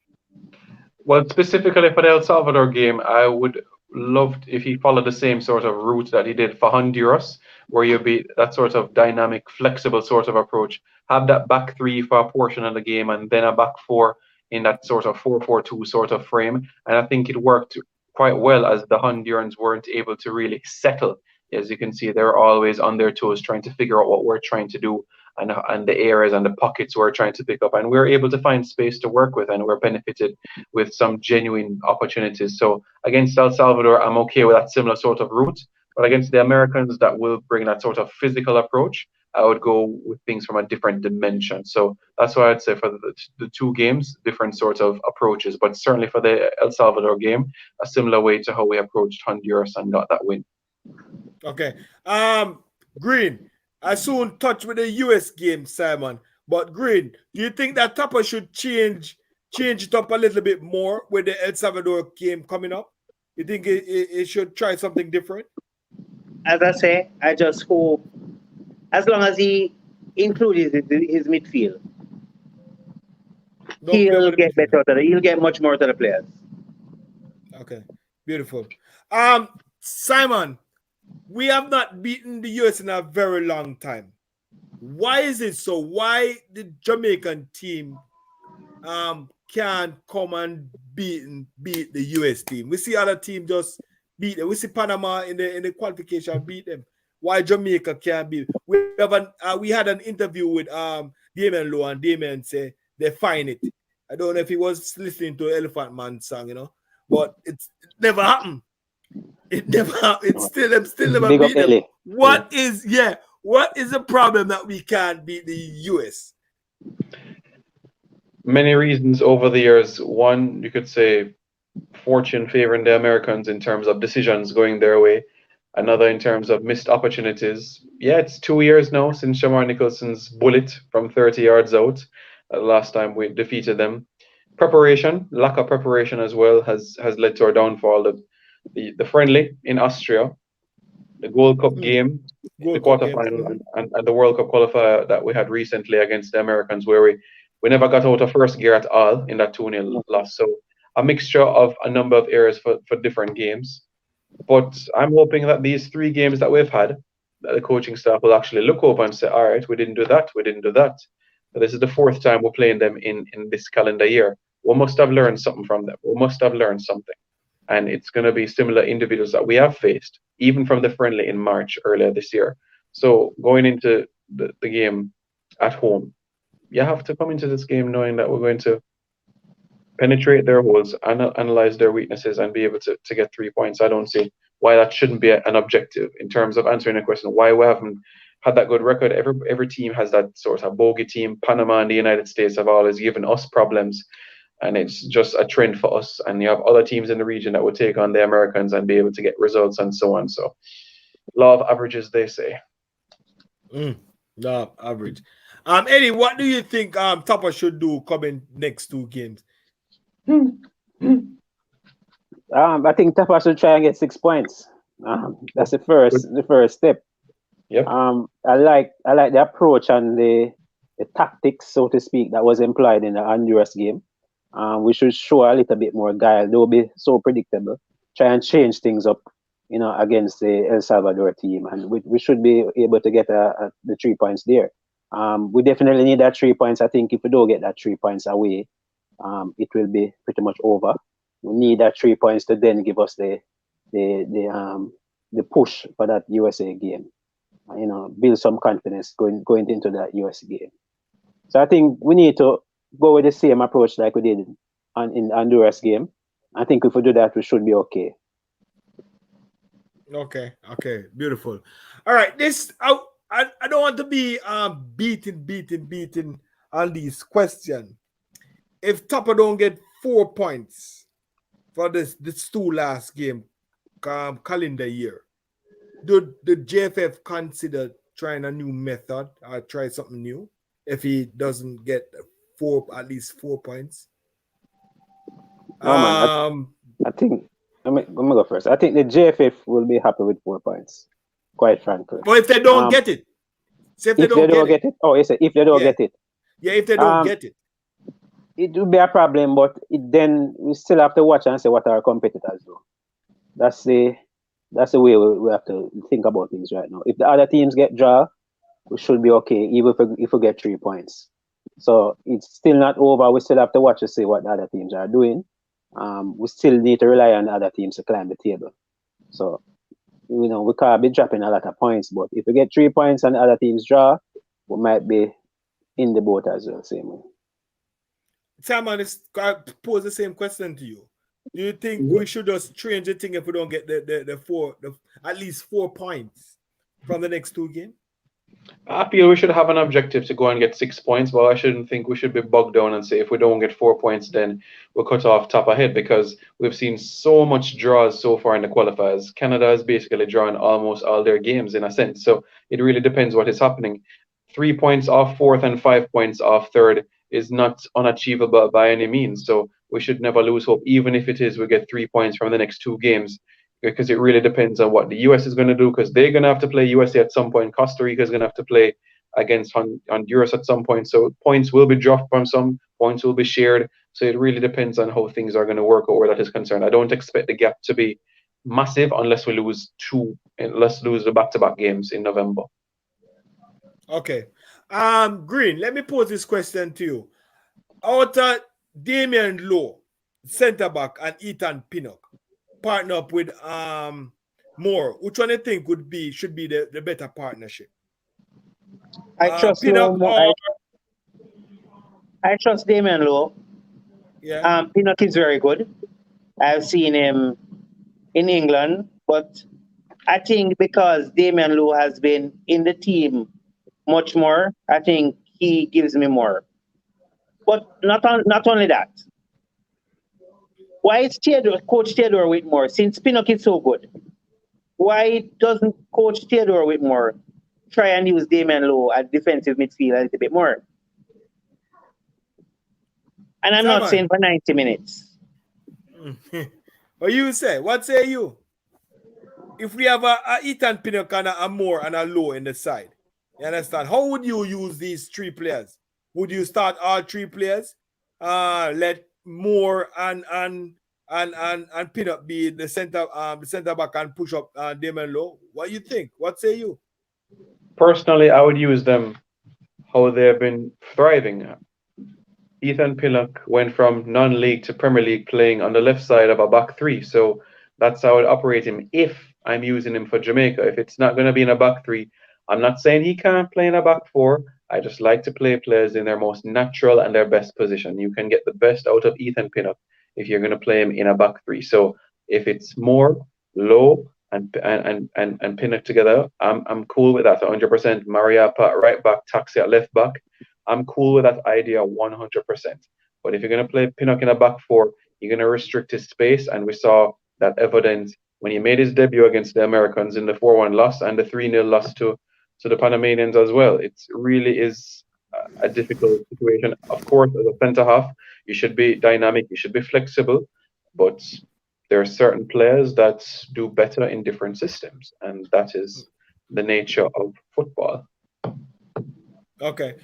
Well, specifically for the El Salvador game, I would love if he followed the same sort of route that he did for Honduras, where you be that sort of dynamic, flexible sort of approach. Have that back 3 for a portion of the game, and then a back 4 in that sort of 4-4-2 sort of frame. And I think it worked quite well, as the Hondurans weren't able to really settle. As you can see, they're always on their toes trying to figure out what we're trying to do, and the areas and the pockets we're trying to pick up. And we're able to find space to work with, and we're benefited with some genuine opportunities. So against El Salvador, I'm okay with that similar sort of route. But against the Americans that will bring that sort of physical approach, I would go with things from a different dimension. So that's why I'd say for the 2 games, different sort of approaches. But certainly for the El Salvador game, a similar way to how we approached Honduras and got that win. Okay. Green, I soon touch with the US game, Simon. But Green, do you think that Tappa should change it up a little bit more with the El Salvador game coming up? You think it should try something different? As I say, I just hope, as long as he includes his midfield, he'll get better. He'll get much more to the players. Okay, beautiful. Simon, we have not beaten the US in a very long time. Why is it so? Why the Jamaican team can't come and beat the US team? We see other teams just beat them. We see Panama in the qualification beat them. Why Jamaica can't beat? We had an interview with Damien Lowe, and Damien said they find it. I don't know if he was listening to Elephant Man song, but it never happened. It never happened. I'm still never beat them. What is the problem that we can't beat the US? Many reasons over the years. One, you could say fortune favoring the Americans in terms of decisions going their way. Another in terms of missed opportunities. Yeah, it's 2 years now since Shamar Nicholson's bullet from 30 yards out. Last time we defeated them. Preparation, lack of preparation as well has led to our downfall. The friendly in Austria, the Gold Cup game, the quarterfinal, and the World Cup qualifier that we had recently against the Americans, where we never got out of first gear at all in that 2-0 loss. So a mixture of a number of areas for different games. But I'm hoping that these 3 games that we've had, that the coaching staff will actually look over and say, all right, we didn't do that. But this is the 4th time we're playing them in this calendar year. We must have learned something from them. We must have learned something. And it's going to be similar individuals that we have faced, even from the friendly in March earlier this year. So going into the game at home, you have to come into this game knowing that we're going to penetrate their holes, analyze their weaknesses, and be able to get 3 points. I don't see why that shouldn't be an objective in terms of answering the question why we haven't had that good record. Every team has that sort of bogey team. Panama and the United States have always given us problems, and it's just a trend for us. And you have other teams in the region that will take on the Americans and be able to get results and so on. So law of averages, they say. Law of average. Eddie, what do you think Tappa should do coming next 2 games? I think Tappa should try and get 6 points. That's the first step. Yep. I like the approach and the tactics, so to speak, that was employed in the Honduras game. We should show a little bit more guile. Don't be so predictable. Try and change things up against the El Salvador team, and we should be able to get the 3 points there. We definitely need that 3 points. I think if we don't get that 3 points away, it will be pretty much over. We need that 3 points to then give us the push for that USA game. Build some confidence going into that USA game. So I think we need to go with the same approach like we did in the Honduras game. I think if we do that, we should be okay. Okay, beautiful. All right, I don't want to be beating on these questions. If Tappa don't get 4 points for this 2 last game calendar year, do the JFF consider trying a new method or try something new if he doesn't get at least 4 points? No, man, I think let me go first. I think the JFF will be happy with 4 points, quite frankly. But if they don't get it, say if they don't get it. Oh, yes, if they don't get it. Yeah, if they don't get it. It will be a problem, but then we still have to watch and see what our competitors do. That's the way we have to think about things right now. If the other teams get draw, we should be okay, even if we get 3 points. So it's still not over. We still have to watch to see what the other teams are doing. We still need to rely on the other teams to climb the table. So, we can't be dropping a lot of points, but if we get 3 points and the other teams draw, we might be in the boat as well, same way. Simon, I pose the same question to you. Do you think we should just change the thing if we don't get the at least 4 points from the next 2 games? I feel we should have an objective to go and get 6 points, but I shouldn't think we should be bogged down and say if we don't get 4 points, then we'll cut off top ahead, because we've seen so much draws so far in the qualifiers. Canada has basically drawn almost all their games in a sense, so it really depends what is happening. 3 points off 4th and 5 points off 3rd is not unachievable by any means, so we should never lose hope, even if it is we get 3 points from the next 2 games. Because it really depends on what the US is going to do, because they're going to have to play USA at some point. Costa Rica is going to have to play against Honduras at some point. So points will be dropped from some, points will be shared. So it really depends on how things are going to work out where that is concerned. I don't expect the gap to be massive unless we lose the back-to-back games in November. Okay. Green, let me pose this question to you. Out of Damian Lowe, centre back, and Ethan Pinnock, partner up with Moore, which one do you think should be the better partnership? I trust Pinnock I trust Damian Lowe. Yeah. Pinnock is very good. I've seen him in England, but I think because Damian Lowe has been in the team much more, I think he gives me more. But not only that. Why is Coach Theodore Whitmore, since Pinnock is so good, why doesn't Coach Theodore Whitmore try and use Damian Lowe at defensive midfield a little bit more? And I'm not saying for 90 minutes. What you say? What say you? If we have a Ethan Pinnock and a Moore and a Lowe in the side, you understand? How would you use these 3 players? Would you start all 3 players? Let Moore and Pinnock be the center back and push up Damian Lowe? What do you think? What say you? Personally, I would use them how they have been thriving. Ethan Pinnock went from non-league to Premier League playing on the left side of a back 3. So that's how I would operate him if I'm using him for Jamaica. If it's not going to be in a back 3, I'm not saying he can't play in a back 4. I just like to play players in their most natural and their best position. You can get the best out of Ethan Pinnock if you're going to play him in a back 3. So if it's Moore, Lowe, and Pinnock together, I'm cool with that 100%. Mariappa at right back, Taxi at left back. I'm cool with that idea 100%. But if you're going to play Pinnock in a back 4, you're going to restrict his space. And we saw that evidence when he made his debut against the Americans in the 4-1 loss and the 3-0 loss to the Panamanians as well. It really is a difficult situation. Of course, as a centre half, you should be dynamic, you should be flexible, but there are certain players that do better in different systems, and that is the nature of football. Okay.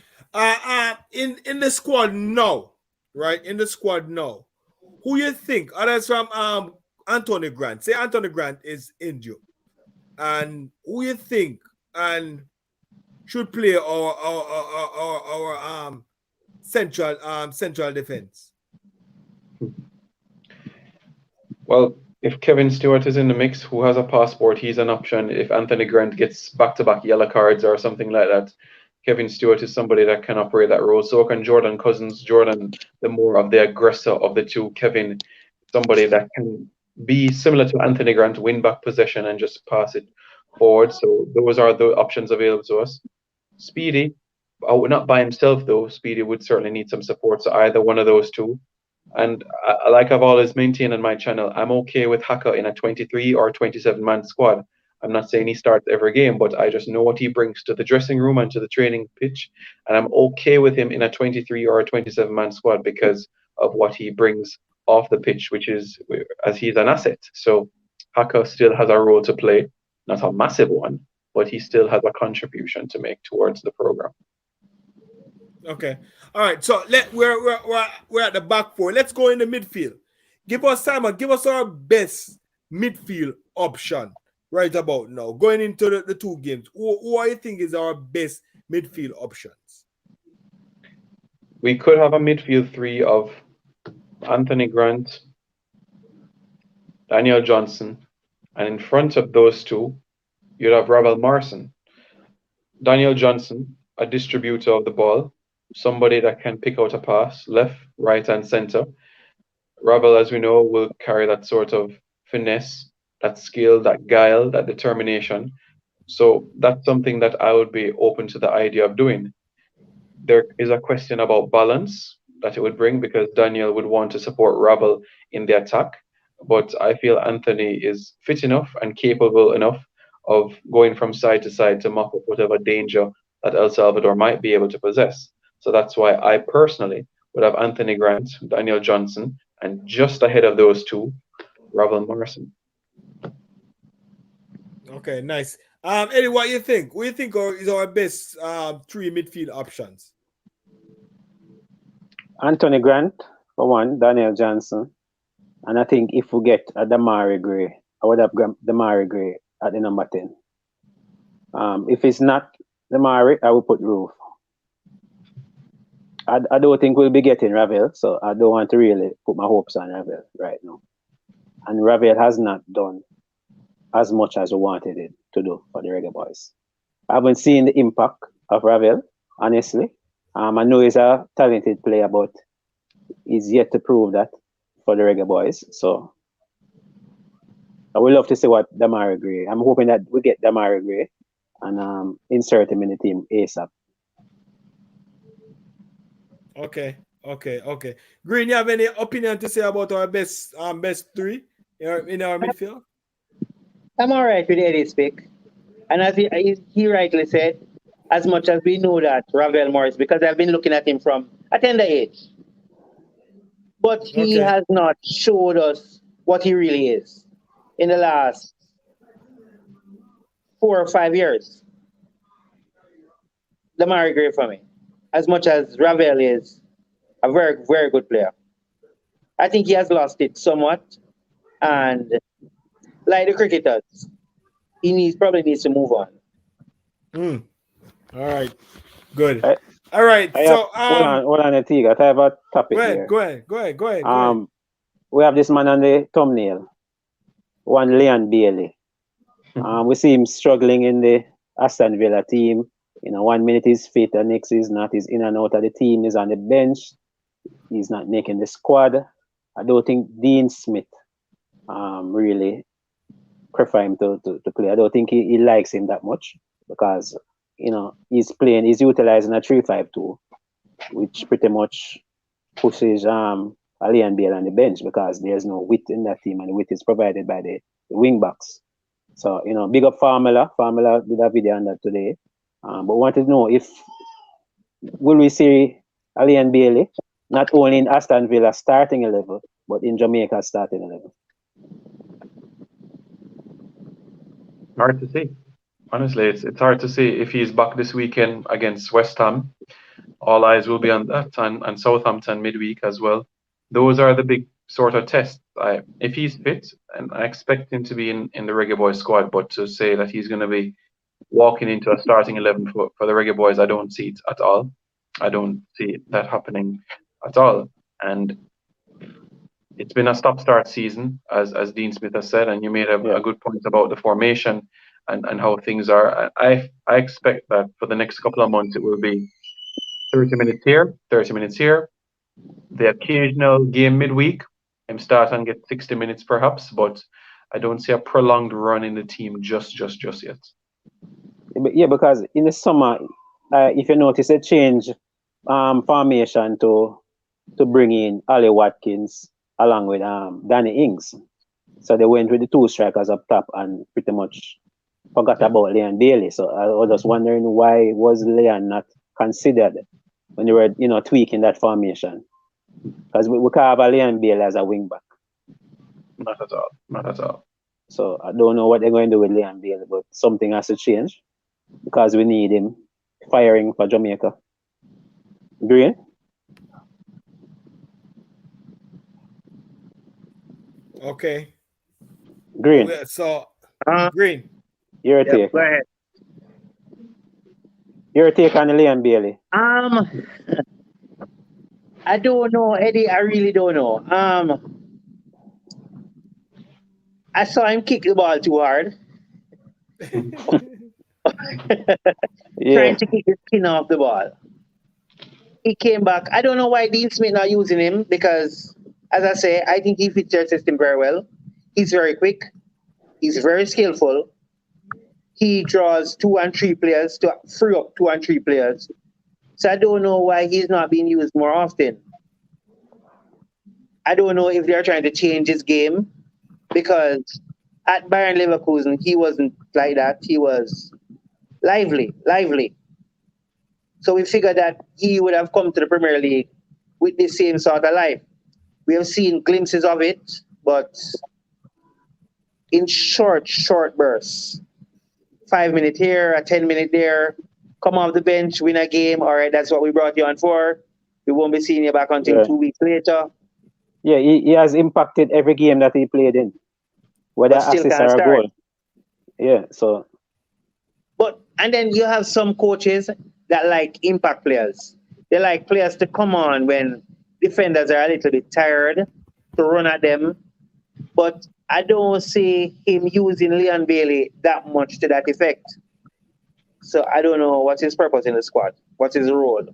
In the squad now, right? In the squad now, who you think, others from Anthony Grant. Say Anthony Grant is injured, and who you think and should play our central defense? Well, if Kevin Stewart is in the mix, who has a passport, he's an option. If Anthony Grant gets back-to-back yellow cards or something like that, Kevin Stewart is somebody that can operate that role. So can Jordan Cousins. Jordan, the more of the aggressor of the two. Kevin, somebody that can be similar to Anthony Grant, win back possession and just pass it forward. So those are the options available to us. Speedy, not by himself though. Speedy would certainly need some support. So either one of those two. And like I've always maintained on my channel, I'm okay with Haka in a 23 or 27-man squad. I'm not saying he starts every game, but I just know what he brings to the dressing room and to the training pitch. And I'm okay with him in a 23 or a 27-man squad because of what he brings off the pitch, which is as he's an asset. So Haka still has a role to play, not a massive one, but he still has a contribution to make towards the program. Okay. All right. So we're at the back four. Let's go in the midfield. Give us our best midfield option right about now. Going into the two games. Who I think is our best midfield options? We could have a midfield three of Anthony Grant, Daniel Johnson, and in front of those two, you'd have Ravel Morrison. Daniel Johnson, a distributor of the ball, somebody that can pick out a pass, left, right, and center. Ravel, as we know, will carry that sort of finesse, that skill, that guile, that determination. So that's something that I would be open to the idea of doing. There is a question about balance that it would bring because Daniel would want to support Ravel in the attack. But I feel Anthony is fit enough and capable enough of going from side to side to mop up whatever danger that El Salvador might be able to possess. So that's why I personally would have Anthony Grant, Daniel Johnson, and just ahead of those two, Ravel Morrison. Okay, nice. Eddie, what you think? What do you think is our best three midfield options? Anthony Grant, for one, Daniel Johnson. And I think if we get a Damari Gray, I would have Damari Gray at the number 10. If it's not Damari, I will put Roof. I don't think we'll be getting Ravel, so I don't want to really put my hopes on Ravel right now. And Ravel has not done as much as we wanted it to do for the Reggae Boys. I haven't seen the impact of Ravel, honestly. I know he's a talented player, but he's yet to prove that for the Reggae Boys. So I would love to see what Damari Gray. I'm hoping that we get Damari Gray and insert him in the team ASAP. Okay. Green, you have any opinion to say about our best three in our midfield? I'm all right with Eddie's pick. And as he rightly said, as much as we know that Ravel Morris, because I've been looking at him from a tender age, but he has not showed us what he really is in the last 4 or 5 years. Damari Gray for me. As much as Ravel is a very, very good player. I think he has lost it somewhat. And like the cricketers, he probably needs to move on. All right. Good. All right. So hold on, Tiga. I have a topic here. Go ahead. We have this man on the thumbnail. One Leon Bailey. We see him struggling in the Aston Villa team. 1 minute he's fit, the next he's not. He's in and out of the team. He's on the bench. He's not making the squad. I don't think Dean Smith really prefer him to play. I don't think he likes him that much because he's utilizing a 3-5-2, which pretty much pushes Leon Bailey on the bench because there's no width in that team, and the width is provided by the wing backs. So big up Formula. Formula did a video on that today. But wanted to know will we see Leon Bailey not only in Aston Villa starting 11, but in Jamaica starting 11? Hard to see. Honestly, it's hard to see if he's back this weekend against West Ham. All eyes will be on that and Southampton midweek as well. Those are the big sort of test. If he's fit, and I expect him to be in the Reggae Boys squad, but to say that he's going to be walking into a starting 11 for the Reggae Boys, I don't see it at all. I don't see that happening at all. And it's been a stop-start season, as Dean Smith has said, and you made a good point about the formation and how things are. I expect that for the next couple of months it will be 30 minutes here, 30 minutes here. The occasional game midweek, him start and get 60 minutes perhaps, but I don't see a prolonged run in the team just yet. Yeah, because in the summer, if you notice a change formation to bring in Ali Watkins along with Danny Ings. So they went with the two strikers up top and pretty much forgot about Leon Bailey. So I was just wondering why was Leon not considered when they were, tweaking that formation? Because we can have a Leon Bailey as a wing back. Not at all. So I don't know what they're going to do with Leon Bailey, but something has to change because we need him firing for Jamaica. Green? Okay. Green. So, Green. Your take. Go ahead. Your take on Leon Bailey. I don't know, Eddie. I really don't know. I saw him kick the ball too hard. Trying to kick the skin off the ball. He came back. I don't know why Dean Smith not using him because, as I say, I think he fits their system very well. He's very quick. He's very skillful. He draws 2 and 3 players to free up 2 and 3 players. So I don't know why he's not being used more often. I don't know if they're trying to change his game because at Bayern Leverkusen, he wasn't like that. He was lively. So we figured that he would have come to the Premier League with the same sort of life. We have seen glimpses of it, but in short bursts. 5 minutes here, a 10-minute there, come off the bench, win a game. All right, that's what we brought you on for. We won't be seeing you back until 2 weeks later. Yeah, he has impacted every game that he played in, whether assist or a goal. Yeah, so. And then you have some coaches that like impact players. They like players to come on when defenders are a little bit tired to run at them. But I don't see him using Leon Bailey that much to that effect. So I don't know what's his purpose in the squad. What's his role?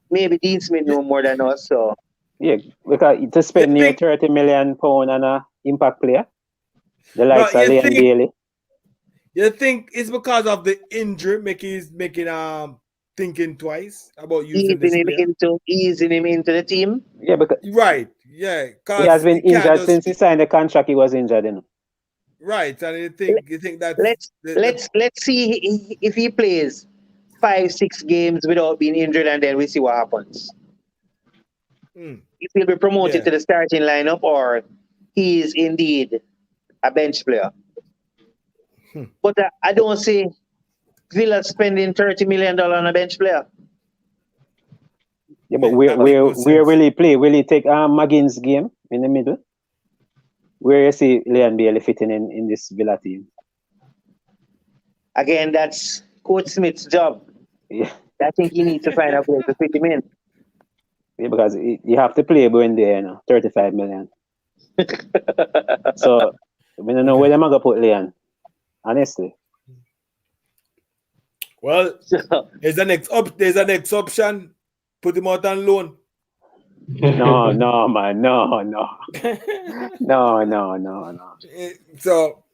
Maybe Dean Smith know more than us. So yeah, because to spend near £30 million on an impact player, the likes of Leon Bailey. You think it's because of the injury making thinking twice about using this player? Easing him into the team? Yeah, because yeah, he has been injured since he signed the contract. He was injured, Right, and you think that let's see if he plays 5-6 games without being injured, and then we see what happens. If he'll be promoted to the starting lineup, or he is indeed a bench player. But I don't see Villa spending $30 million on a bench player. Yeah, but where will he play? Will he take McGinn's game in the middle? Where you see Leon Bailey fitting in this Villa team? Again, that's Coach Smith's job. Yeah. I think he needs to find a way to fit him in. Yeah, because you have to play when they're 35 million. So I don't know where they're gonna put Leon. Honestly. Well, there's an next option. Put him out on loan. No, man, no. No. So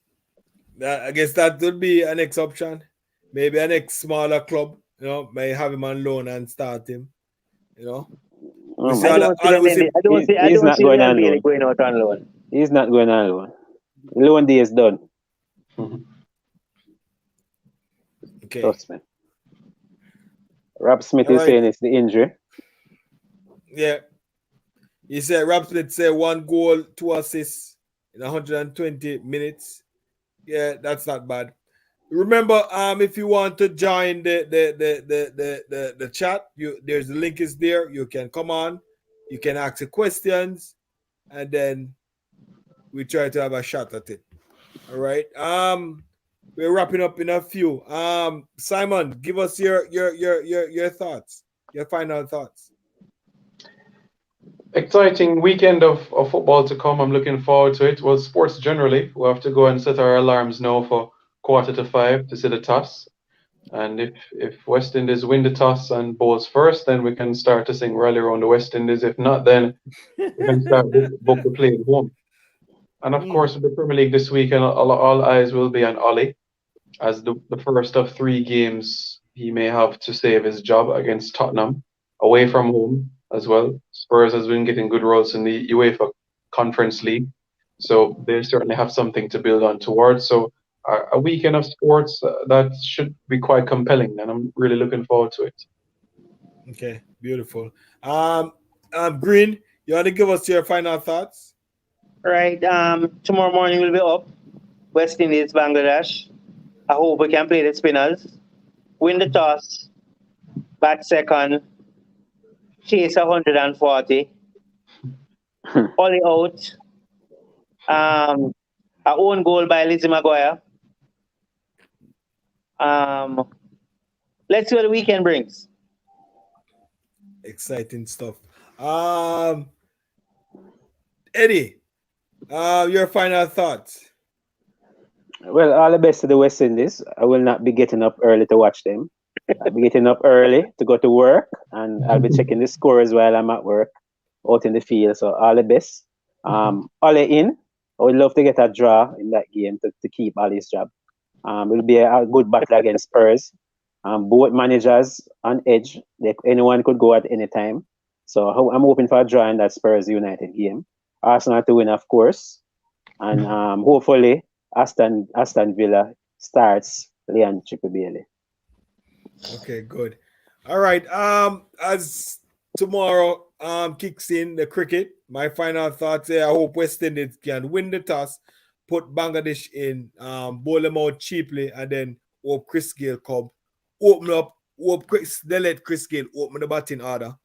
I guess that would be an next option. Maybe a next smaller club, may have him on loan and start him. I don't see going out on loan. He's not going on loan. Loan day is done. Okay. Trust me. Rob Smith is saying it's the injury. Yeah. He said Rob Smith said 1 goal, 2 assists in 120 minutes. Yeah, that's not bad. Remember, if you want to join the chat, there's the link is there. You can come on. You can ask the questions. and then we try to have a shot at it. All right. We're wrapping up in a few. Simon, give us your thoughts, your final thoughts. Exciting weekend of football to come. I'm looking forward to it. Well, sports generally. We'll have to go and set our alarms now for 4:45 to see the toss. And if West Indies win the toss and bowls first, then we can start to sing Rally Around the West Indies. If not, then we can start book the play at home. And of course, with the Premier League this weekend, all eyes will be on Ollie, as the first of 3 games he may have to save his job against Tottenham, away from home as well. Spurs has been getting good results in the UEFA Conference League, so they certainly have something to build on towards. So a weekend of sports that should be quite compelling, and I'm really looking forward to it. Okay, beautiful. Green, you want to give us your final thoughts? Right. Tomorrow morning we'll be up. West Indies, Bangladesh. I hope we can play the spinners. Win the toss. Bat second. Chase 140. Ollie out. Our own goal by Lizzie Maguire. Let's see what the weekend brings. Exciting stuff. Eddie, your final thoughts. Well, all the best to the West Indies. I will not be getting up early to watch them. I'll be getting up early to go to work, and I'll be checking the scores while I'm at work out in the field. So all the best. Ravel In. I would love to get a draw in that game to keep Ali's job. It will be a good battle against Spurs. Both managers on edge. Anyone could go at any time. So I'm hoping for a draw in that Spurs United game. Arsenal to win, of course. And hopefully Aston Villa starts Leon Chippy Bailey. Okay, good. All right. As tomorrow kicks in the cricket, my final thoughts here, I hope West Indies can win the toss, put Bangladesh in, bowl them out cheaply, and then hope Chris Gayle come, open up, they let Chris Gayle open the batting order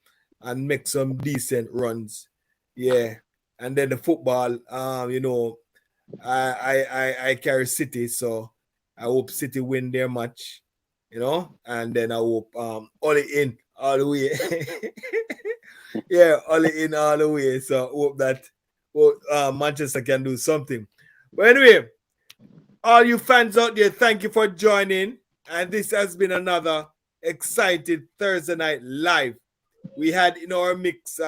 and make some decent runs. Yeah. And then the football, I carry City, so I hope City win their match, and then I hope Ollie in all the way. Yeah, Ollie in all the way. So hope that Manchester can do something. But anyway, all you fans out there, thank you for joining. And this has been another exciting Thursday Night Live. We had in our mix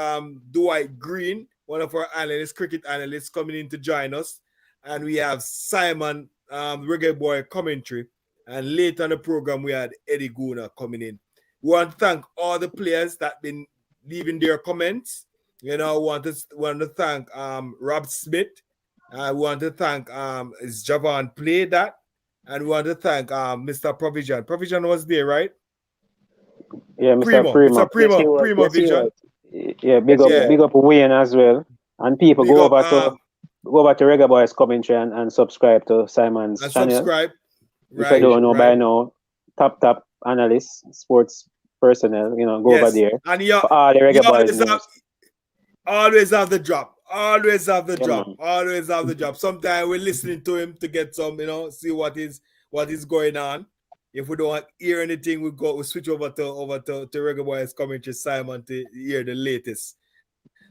Dwight Green, one of our analysts, cricket analysts, coming in to join us. And we have Simon, Reggae Boy commentary. And later on the program, we had Eddie Guna coming in. We want to thank all the players that have been leaving their comments. Want to thank Rob Smith. I want to thank Javain played that. And we want to thank Mr. Provision. Provision was there, right? Yeah, Mr. Primo. Primo Vision. Yeah, big up Wayne as well. And people go over to Reggae Boys commentary and subscribe to Simon's channel. Subscribe. If I don't know by now, top analysts, sports personnel, go over there. And all the Reggae Boys always have the drop. Always have the Man. drop. Sometimes we're listening to him to get some, see what is going on. If we don't hear anything, we switch over to Reggae Boys commentary Simon to hear the latest.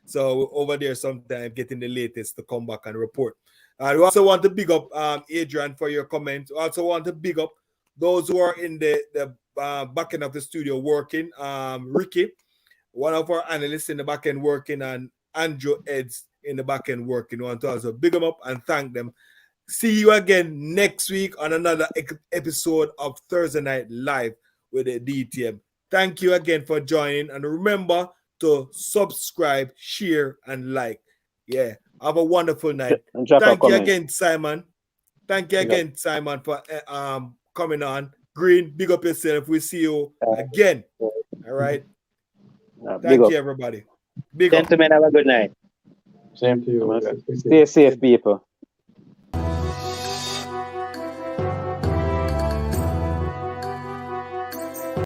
So over there sometimes getting the latest to come back and report. And we also want to big up Adrian for your comments. We also want to big up those who are in the back end of the studio working. Ricky, one of our analysts in the back end working, and Andrew Eds in the back end working. We want to also big them up and thank them. See you again next week on another episode of Thursday Night Live with the DTM. Thank you again for joining. And remember to subscribe, share, and like. Yeah. Have a wonderful night. Thank you again, Simon. Thank you again, Simon, for coming on. Green, big up yourself. We'll see you again. All right. Thank you, everybody. Big up. Gentlemen, have a good night. Same to you. Stay safe, people.